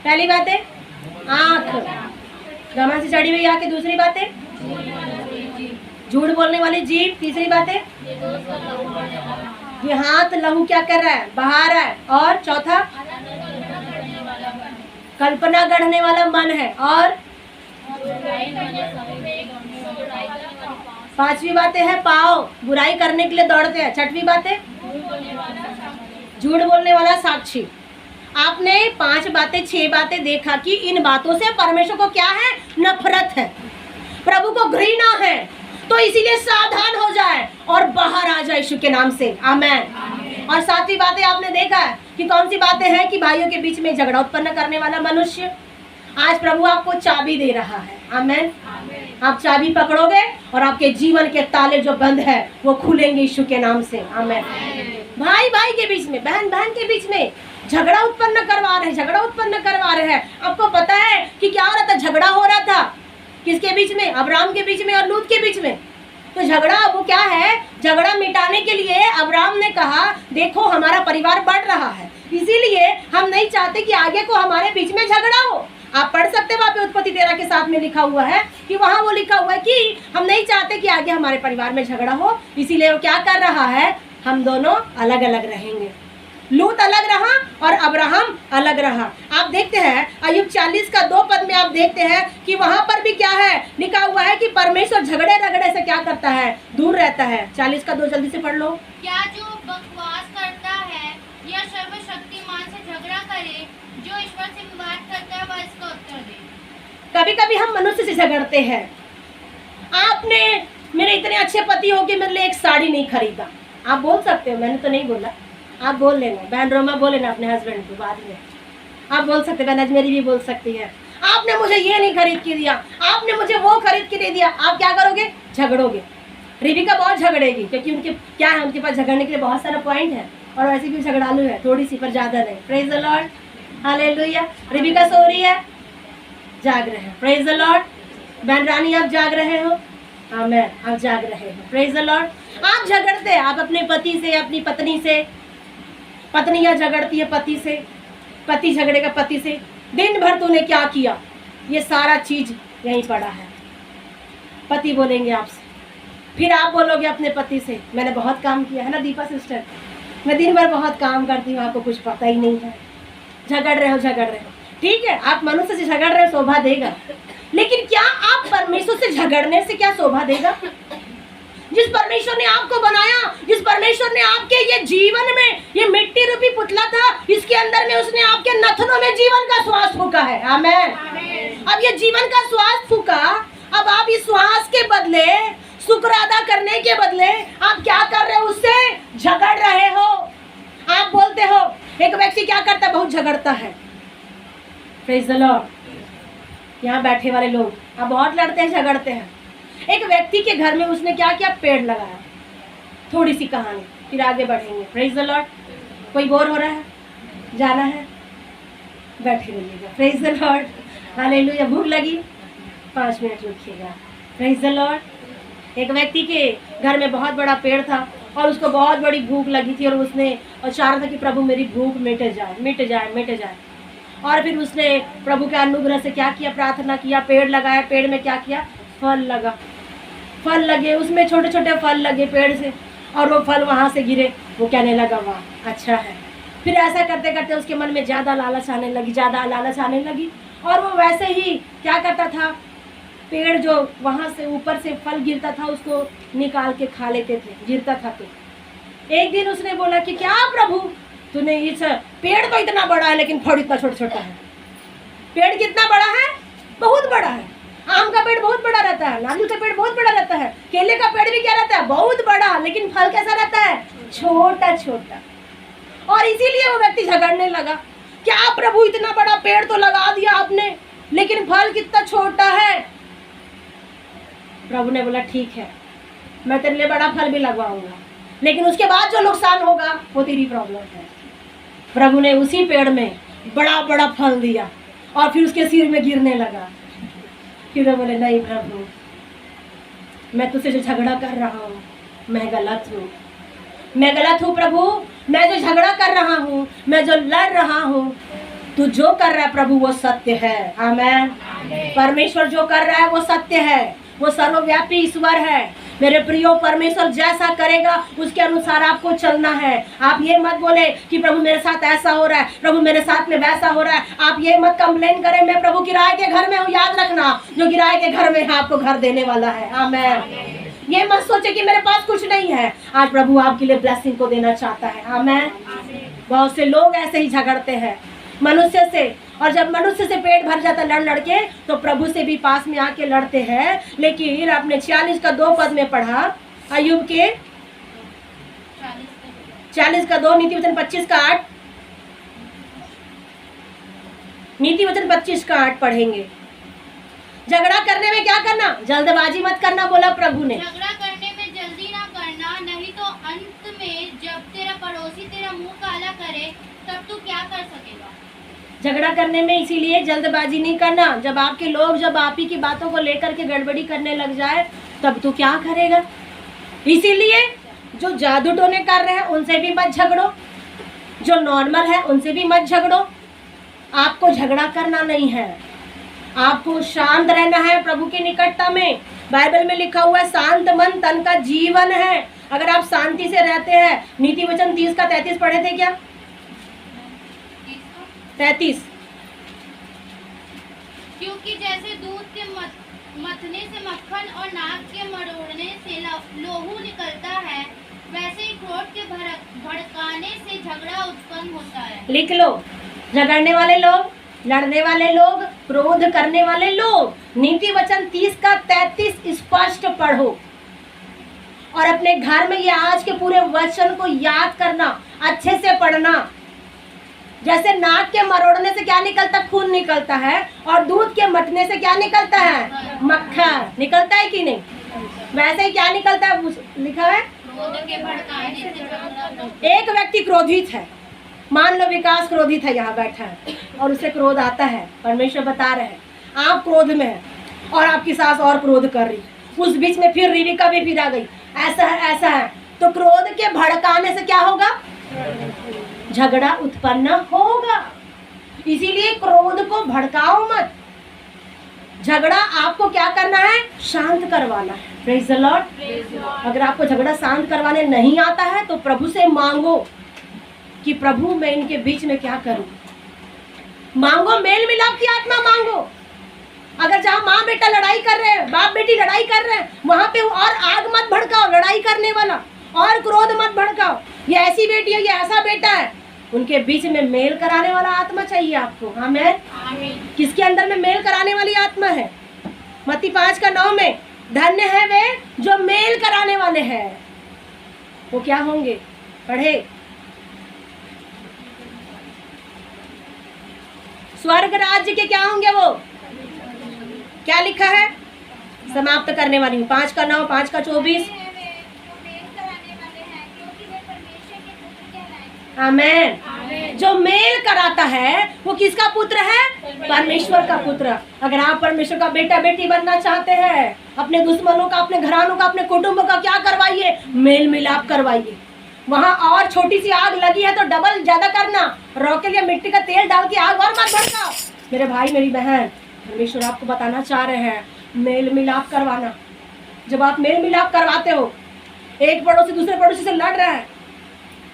A: पहली बातें आँख, घमंड से चढ़ी हुई आँखें। दूसरी बातें झूठ बोलने वाली जीभ। तीसरी बातें ये हाथ लहू क्या कर रहा है, बहा रहा है। और चौथा कल्पना गढ़ने वाला मन है। और पांचवी बातें है पाँव बुराई करने के लिए दौड़ते हैं। छठवीं बातें झूठ बोलने वाला साक्षी। आपने 5 बातें 6 बातें देखा कि इन बातों से परमेश्वर को क्या है, नफरत है, प्रभु को घृणा है। तो इसीलिए सावधान हो जाए और बाहर आ जाए यीशु के नाम से। आमेन। और 7वीं बातें आपने देखा है कि कौन सी बातें हैं कि भाइयों के बीच में झगड़ा उत्पन्न करने वाला मनुष्य। आज प्रभु आपको चाबी दे रहा है। आमेन। आप चाबी पकड़ोगे और आपके जीवन के ताले जो बंद है वो खुलेंगे यीशु के नाम से। आमेन। भाई भाई के बीच में, बहन बहन के बीच में झगड़ा उत्पन्न करवा रहे हैं। आपको पता है कि क्या हो रहा था, झगड़ा हो रहा था किसके बीच में, अब्राम के बीच में और लूत के बीच में। तो झगड़ा वो क्या है, झगड़ा मिटाने के लिए अब्राम ने कहा देखो हमारा परिवार बढ़ रहा है, इसीलिए हम नहीं चाहते कि आगे को हमारे बीच में झगड़ा हो। आप पढ़ सकते हो वहाँ पे उत्पत्ति 13 के साथ में लिखा हुआ है कि वहाँ वो लिखा हुआ है कि हम नहीं चाहते कि आगे हमारे परिवार में झगड़ा हो, इसीलिए वो क्या कर रहा है, हम दोनों अलग अलग रहेंगे। लूत अलग रहा और अब्राहम अलग रहा। आप देखते हैं अय्यूब 40 का 2 पद में आप देखते हैं कि वहाँ पर भी क्या है लिखा हुआ है कि परमेश्वर झगड़े रगड़े से क्या करता है, दूर रहता है। 40 का 2 जल्दी से पढ़ लो।
B: क्या जो बकवास करता है या सर्वशक्तिमान से झगड़ा करे, जो ईश्वर से विवाद करता है वह इसका उत्तर दे।
A: कभी कभी हम मनुष्य से झगड़ते हैं। आपने मेरे इतने अच्छे पति हो के मेरे लिए एक साड़ी नहीं खरीदा, आप बोल सकते हो, मैंने तो नहीं बोला, आप बोल लेना। बहन रोमा बोले ना अपने हस्बैंड को बाद में, आप बोल सकते, बहन अजमेरी भी बोल सकती है। आपने मुझे ये नहीं खरीद के दिया, आपने मुझे वो खरीद के दे दिया। आप क्या करोगे, झगड़ोगे। रिबिका बहुत झगड़ेगी क्योंकि उनके क्या है, उनके पास झगड़ने के लिए बहुत सारा पॉइंट है और वैसे भी झगड़ालू है थोड़ी सी, पर ज्यादा नहीं। Praise the Lord, hallelujah. Rebecca सो रही है, जाग रहे हैं। Praise the Lord. बहन रानी आप जाग रहे हो, आमेन, आप जाग रहे हो। Praise the Lord. आप झगड़ते हैं, आप अपने पति से, अपनी पत्नी से, पत्नियां झगड़ती है पति से, पति झगड़ेगा पति से, दिन भर तूने क्या किया, ये सारा चीज यहीं पड़ा है। पति बोलेंगे आपसे, फिर आप बोलोगे अपने पति से मैंने बहुत काम किया है ना दीपा सिस्टर, मैं दिन भर बहुत काम करती हूँ, आपको कुछ पता ही नहीं है। झगड़ रहे हो। ठीक है, आप मनुष्य से झगड़ रहे हो, शोभा देगा, लेकिन क्या आप परमेश्वर से झगड़ने से क्या शोभा देगा? जिस परमेश्वर ने आपको बनाया, जिस परमेश्वर ने आपके ये जीवन में ये मिट्टी रूपी पुतला था, इसके अंदर में उसने आपके नथनों में जीवन का श्वास फूका है। आमेन। अब ये जीवन का श्वास फूका, अब आप इस श्वास के बदले, शुक्र अदा करने के बदले आप क्या कर रहे हो, उससे झगड़ रहे हो। आप बोलते हो, एक व्यक्ति क्या करता है, बहुत झगड़ता है। Praise the Lord. यहाँ बैठे वाले लोग आप बहुत लड़ते हैं, झगड़ते हैं। एक व्यक्ति के घर में उसने क्या किया, पेड़ लगाया। थोड़ी सी कहानी, फिर आगे बढ़ेंगे। Praise the Lord. कोई बोर हो रहा है, जाना है, बैठे रहिएगा। Praise the Lord, hallelujah. भूख लगी, 5 मिनट रुकिएगा। Praise the Lord. एक व्यक्ति के घर में बहुत बड़ा पेड़ था और उसको बहुत बड़ी भूख लगी थी और उसने चाह रहा था कि प्रभु मेरी भूख मिट जाए। और फिर उसने प्रभु के अनुग्रह से क्या किया, प्रार्थना किया, पेड़ लगाया। पेड़ में क्या किया, फल लगा, फल लगे, उसमें छोटे छोटे फल लगे पेड़ से, और वो फल वहाँ से गिरे। वो कहने लगा वाह अच्छा है। फिर ऐसा करते करते उसके मन में ज़्यादा लालच आने लगी और वो वैसे ही क्या करता था, पेड़ जो वहाँ से ऊपर से फल गिरता था उसको निकाल के खा लेते थे, गिरता था। तो एक दिन उसने बोला कि क्या प्रभु तूने इस पेड़ तो इतना बड़ा है लेकिन फल इतना छोटा छोटा है। पेड़ कितना बड़ा है, बहुत बड़ा है। आम का पेड़ बहुत बड़ा रहता है, नारियल का पेड़ बहुत बड़ा रहता है, केले का पेड़ भी क्या रहता है, बहुत बड़ा, लेकिन फल कैसा रहता है, छोटा छोटा। और इसीलिए वो व्यक्ति झगड़ने लगा, क्या प्रभु इतना बड़ा पेड़ तो लगा दिया आपने, लेकिन फल कितना छोटा है। प्रभु ने बोला ठीक है, मैं तेरे लिए बड़ा फल भी लगवाऊंगा, लेकिन उसके बाद जो नुकसान होगा वो तेरी प्रॉब्लम है। प्रभु ने उसी पेड़ में बड़ा बड़ा फल दिया और फिर उसके सिर में गिरने लगा। फिर वो बोले नहीं प्रभु, मैं तुझसे जो झगड़ा कर रहा हूँ मैं गलत हूँ प्रभु, मैं जो झगड़ा कर रहा हूँ, मैं जो लड़ रहा हूँ, तू जो कर रहा है प्रभु वो सत्य है। आमेन। परमेश्वर जो कर रहा है वो सत्य है, वो सर्वव्यापी ईश्वर है। मेरे प्रियो, परमेश्वर जैसा करेगा उसके अनुसार आपको चलना है। आप ये मत बोले कि प्रभु मेरे साथ ऐसा हो रहा है, प्रभु मेरे साथ में वैसा हो रहा है। आप ये मत कंप्लेन करें, मैं प्रभु किराए के घर में हूँ। याद रखना, जो किराए के घर में है आपको घर देने वाला है। आमीन। ये मत सोचे कि मेरे पास कुछ नहीं है, आज प्रभु आपके लिए ब्लेसिंग को देना चाहता है। आमीन। बहुत से लोग ऐसे ही झगड़ते हैं मनुष्य से, और जब मनुष्य से पेट भर जाता लड़ लड़ के, तो प्रभु से भी पास में आके लड़ते हैं। लेकिन आपने 46 का 2 पद में पढ़ा, अय्यूब के 40 का 2, नीति वचन 25 का 8, नीति वचन 25 का 8 पढ़ेंगे। झगड़ा करने में क्या करना? जल्दबाजी मत करना, बोला प्रभु ने।
B: झगड़ा करने में जल्दी ना करना, नहीं तो अंत में जब तेरा पड़ोसी तेरा मुंह काला करे तब तू क्या कर सकेगा।
A: झगड़ा करने में इसीलिए जल्दबाजी नहीं करना, जब आपके लोग जब आप ही की बातों को लेकर के गड़बड़ी करने लग जाए तब तू क्या करेगा। इसीलिए जो जादू टोने कर रहे हैं उनसे भी मत झगड़ो, जो नॉर्मल है उनसे भी मत झगड़ो। आपको झगड़ा करना नहीं है, आपको शांत रहना है प्रभु की निकटता में। बाइबल में लिखा हुआ है शांत मन तन का जीवन है। अगर आप शांति से रहते हैं, नीति वचन 30 का 33 पढ़े थे क्या? 33।
B: क्योंकि जैसे दूध के मथने से मक्खन और नाक के मरोड़ने से लोहू निकलता है, वैसे ही क्रोध के भड़काने से झगड़ा उत्पन्न होता है।
A: लिख लो, झगड़ने वाले लोग, लड़ने वाले लोग, क्रोध करने वाले लोग। नीति वचन 30 का 33 स्पष्ट पढ़ो और अपने घर में ये आज के पूरे वचन को याद करना, अच्छे से पढ़ना। जैसे नाक के मरोड़ने से क्या निकलता? खून निकलता है, और दूध के मथने से क्या निकलता है? मक्खन निकलता है कि नहीं? वैसे ही क्या निकलता है लिखा है?
B: क्रोध के भड़काने से झगड़ा।
A: एक व्यक्ति क्रोधित है, मान लो विकास क्रोधित है, यहाँ बैठा है और उसे क्रोध आता है। परमेश्वर बता रहे हैं आप क्रोध में है और आपकी सास और क्रोध कर रही, उस बीच में फिर रिविका भी फिर आ गई, ऐसा है ऐसा है, तो क्रोध के भड़काने से क्या होगा? झगड़ा उत्पन्न होगा। इसीलिए क्रोध को भड़काओ मत। झगड़ा आपको क्या करना है? शांत करवाना है। Praise the Lord. अगर आपको झगड़ा शांत करवाने नहीं आता है तो प्रभु से मांगो कि प्रभु मैं इनके बीच में क्या करूं। मांगो, मेल मिलाप की आत्मा मांगो। अगर जहाँ माँ बेटा लड़ाई कर रहे हैं, बाप बेटी लड़ाई कर रहे हैं, वहां पे और आग मत भड़काओ लड़ाई करने वाला, और क्रोध मत भड़काओ। ये ऐसी बेटी है, ये ऐसा बेटा है, उनके बीच में मेल कराने वाला आत्मा चाहिए आपको। आमीन। किसके अंदर में मेल कराने वाली आत्मा है? मत्ती 5 का 9 में, धन्य है वे जो मेल कराने वाले हैं। वो क्या होंगे? पढ़े, स्वर्ग राज्य के क्या होंगे? वो क्या लिखा है? समाप्त करने वाली हूँ। 5 का 9, 5 का 24। आमीन। जो मेल कराता है वो किसका पुत्र है? परमेश्वर का पुत्र। अगर आप परमेश्वर का बेटा बेटी बनना चाहते हैं, अपने दुश्मनों का, अपने घरानों का, अपने कुटुंब का क्या करवाइए? मेल मिलाप करवाइए। वहाँ और छोटी सी आग लगी है तो डबल ज्यादा करना, रॉकेल या मिट्टी का तेल डाल के आग और मत भड़काओ। मेरे भाई मेरी बहन, परमेश्वर आपको बताना चाह रहे हैं मेल मिलाप करवाना। जब आप मेल मिलाप करवाते हो, एक पड़ोसी दूसरे पड़ोसी से लड़ रहा है,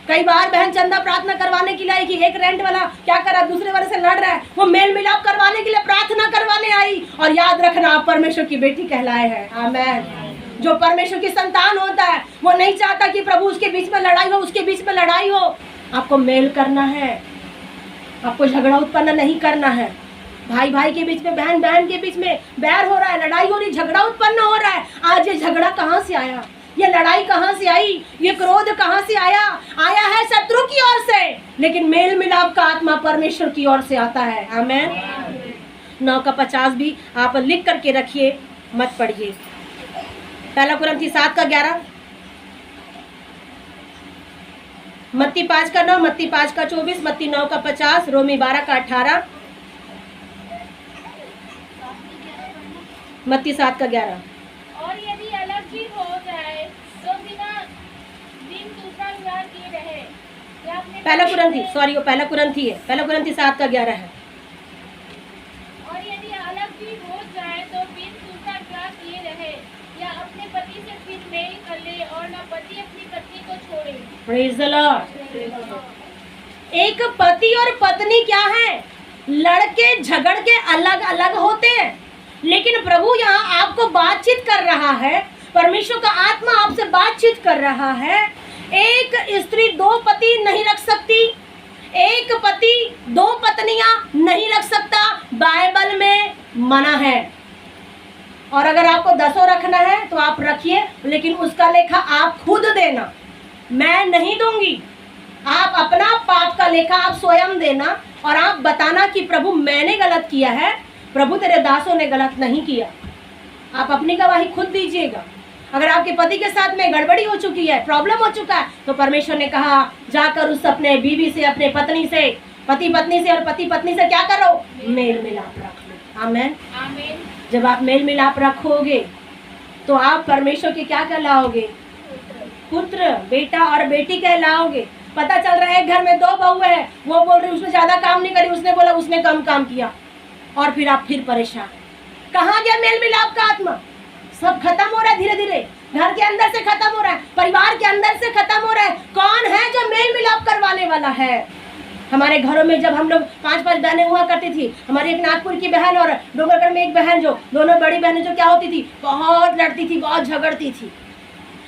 A: कई बार बहन चंदा प्रार्थना करवाने के लिए आई कि एक रेंट वाला क्या करा, दूसरे वाले से लड़ रहा है, वो मेल मिलाप करवाने के लिए प्रार्थना करवाने आई। और याद रखना आप परमेश्वर की बेटी कहलाए हैं। आमीन। जो परमेश्वर की संतान होता है वो नहीं चाहता कि प्रभु उसके बीच में लड़ाई हो, उसके बीच में लड़ाई हो। आपको मेल करना है, आपको झगड़ा उत्पन्न नहीं करना है। भाई भाई के बीच में, बहन बहन के बीच में बैर हो रहा है, लड़ाई हो रही, झगड़ा उत्पन्न हो रहा है। आज ये झगड़ा कहाँ से आया? ये लड़ाई कहाँ से आई? ये क्रोध कहाँ से आया? आया है शत्रु की ओर से, लेकिन मेल मिलाप का आत्मा परमेश्वर की ओर से आता है। आमीन। 9 का 50 भी आप लिख करके रखिए, मत पढ़िए। 1 कुरिन्थी 7 का 11, मत्ती 5 का 9, मत्ती 5 का 24, मत्ती 9 का 50, रोमी 12 का 18, मत्ती 7 का 11।
D: और यदि अलग भी हो जाए तो बिना दिन दूसरा विवाह किए रहे या अपने
A: 1 कुरिन्थी, सॉरी वो 1 कुरिन्थी है, 1 कुरिन्थी 7 का 11 है।
D: और यदि अलग भी हो जाए तो बिन दूसरा विवाह किए रहे या अपने पति से फिर
A: प्रेज द लॉर्ड। एक पति और पत्नी क्या है, लड़के झगड़ के अलग अलग होते हैं, लेकिन प्रभु यहाँ आपको बातचीत कर रहा है, परमेश्वर का आत्मा आपसे बातचीत कर रहा है। एक स्त्री दो पति नहीं रख सकती, एक पति दो पत्नियां नहीं रख सकता, बाइबल में मना है। और अगर आपको 10 रखना है तो आप रखिए, लेकिन उसका लेखा आप खुद देना, मैं नहीं दूंगी। आप अपना पाप का लेखा आप स्वयं देना और आप बताना कि प्रभु मैंने गलत किया है, प्रभु तेरे दासों ने गलत नहीं किया। आप अपनी गवाही खुद दीजिएगा। अगर आपके पति के साथ में गड़बड़ी हो चुकी है, प्रॉब्लम हो चुका है, तो परमेश्वर ने कहा जाकर उस अपने बीवी से, अपने पत्नी से, पति पत्नी से और पति पत्नी से क्या करो, मेल मिलाप रख लो। आमीन।
D: आमीन।
A: जब आप मेल मिलाप रखोगे तो आप परमेश्वर के क्या कहलाओगे, पुत्र, बेटा और बेटी कहलाओगे। पता चल रहा है घर में 2 बहू है, वो बोल रही उसने ज्यादा काम नहीं करी, उसने बोला उसने कम काम किया, और फिर आप फिर परेशान। कहाँ गया मेल मिलाप का आत्मा? सब खत्म हो रहा है धीरे धीरे, घर के अंदर से खत्म हो रहा है, परिवार के अंदर से खत्म हो रहा है। कौन है जो मेल मिलाप करवाने वाला है? हमारे घरों में जब हम लोग 5-5 बहनें हुआ करती थी, हमारी एक नागपुर की बहन और डोंगरगढ़ में एक बहन, जो दोनों बड़ी बहनें जो क्या होती थी, बहुत लड़ती थी, बहुत झगड़ती थी,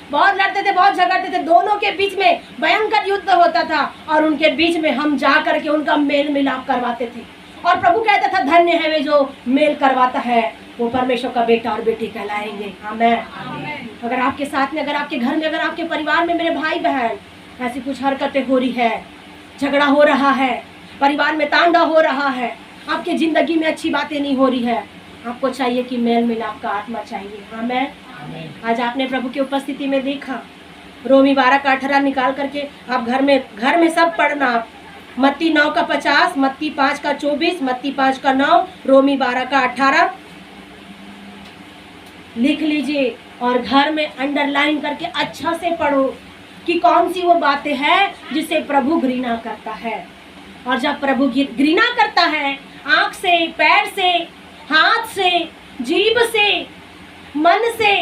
A: बहुत लड़ते थे, बहुत झगड़ते थे। दोनों के बीच में भयंकर युद्ध होता था और उनके बीच में हम जा करके उनका मेल मिलाप करवाते थे। और प्रभु कहता था धन्य है वे जो मेल करवाता है, वो परमेश्वर का बेटा और बेटी कहलाएंगे। आमीन। अगर आपके साथ में, अगर आपके घर में, अगर आपके परिवार में, मेरे भाई बहन, ऐसी कुछ हरकतें हो रही है, झगड़ा हो रहा है, परिवार में तांडव हो रहा है, आपकी जिंदगी में अच्छी बातें नहीं हो रही है, आपको चाहिए कि मेल मिलाप का आत्मा चाहिए। आमीन। आज आपने प्रभु की उपस्थिति में देखा, रोमी 12 का 18 निकाल करके आप घर में सब पढ़ना। आप मत्ती 9 का 50, मत्ती 5 का 24, मत्ती 5 का 9, रोमी 12 का 18 लिख लीजिए और घर में अंडरलाइन करके अच्छा से पढ़ो कि कौन सी वो बातें हैं जिसे प्रभु घृणा करता है। और जब प्रभु घृणा करता है, आंख से, पैर से, हाथ से, जीभ से, मन से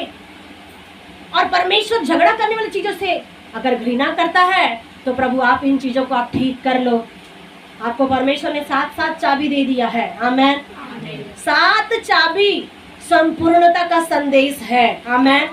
A: और परमेश्वर झगड़ा करने वाली चीजों से अगर घृणा करता है, तो प्रभु आप इन चीजों को आप ठीक कर लो। आपको परमेश्वर ने 7 चाबी दे दिया है। आमीन। 7 चाबी संपूर्णता का संदेश है। आमीन।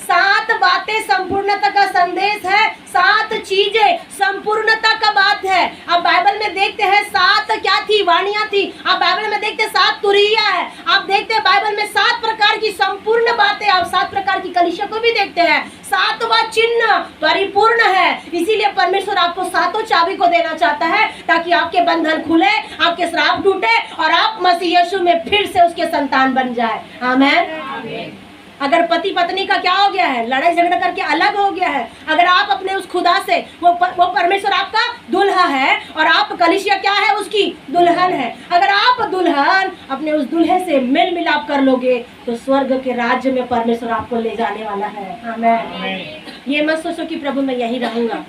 A: 7 बातें संपूर्णता का संदेश है, 7 चीजें संपूर्णता का बात है। आप बाइबल में देखते हैं 7 क्या थी, वाणियां थी। आप बाइबल में देखते हैं 7 तुरैया है। आप देखते हैं बाइबल में 7 प्रकार की संपूर्ण बातें। आप 7 प्रकार की कलीसिया को भी देखते हैं। 7वां चिन्ह परिपूर्ण है। इसीलिए परमेश्वर आपको 7 चाबी को देना चाहता है, ताकि आपके बंधन खुले, आपके श्राप टूटे और आप मसीह यीशु में फिर से उसके संतान बन जाए। आमीन। अगर पति पत्नी का क्या हो गया है, लड़ाई झगड़ा करके अलग हो गया है, अगर आप अपने उस खुदा से, वो परमेश्वर आपका दुल्हा है और आप कलीसिया क्या है, उसकी दुल्हन है। अगर आप दुल्हन अपने उस दुल्हे से मेल मिलाप कर लोगे, तो स्वर्ग के राज्य में परमेश्वर आपको ले जाने वाला है। आमीन। ये मत सोचो कि प्रभु मैं यही रहूंगा।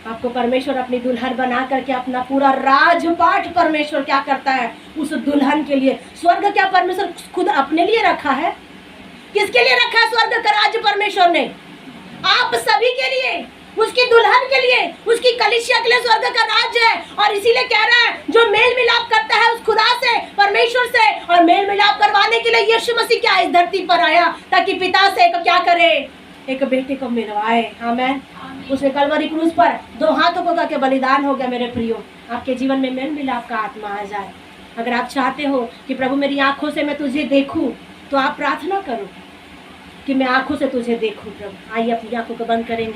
A: आपको परमेश्वर अपनी दुल्हन बना करके अपना पूरा राजपाट परमेश्वर क्या करता है उस दुल्हन के लिए। स्वर्ग क्या परमेश्वर खुद अपने लिए रखा है? किसके लिए रखा है स्वर्ग का राज्य परमेश्वर ने? आप सभी के लिए, उसकी दुल्हन के लिए, उसकी कलीसिया के लिए स्वर्ग का राज्य है। और इसीलिए कह रहा है जो मेल मिलाप करता है उस खुदा से, परमेश्वर से, और मेल मिलाप करवाने के लिए यीशु मसीह क्या इस धरती पर आया, ताकि पिता से क्या करे, एक बेटे को मिलवाए। आमीन। उसने कलवरी क्रूस पर 2 हाथों को करके बलिदान हो गया। मेरे प्रियो, आपके जीवन में मेल मिलाप का आत्मा आ जाए। अगर आप चाहते हो कि प्रभु मेरी आंखों से मैं तुझे देखूं, तो आप प्रार्थना करो कि मैं आंखों से तुझे देखूं। प्रभु आइए अपनी आंखों को बंद करेंगे।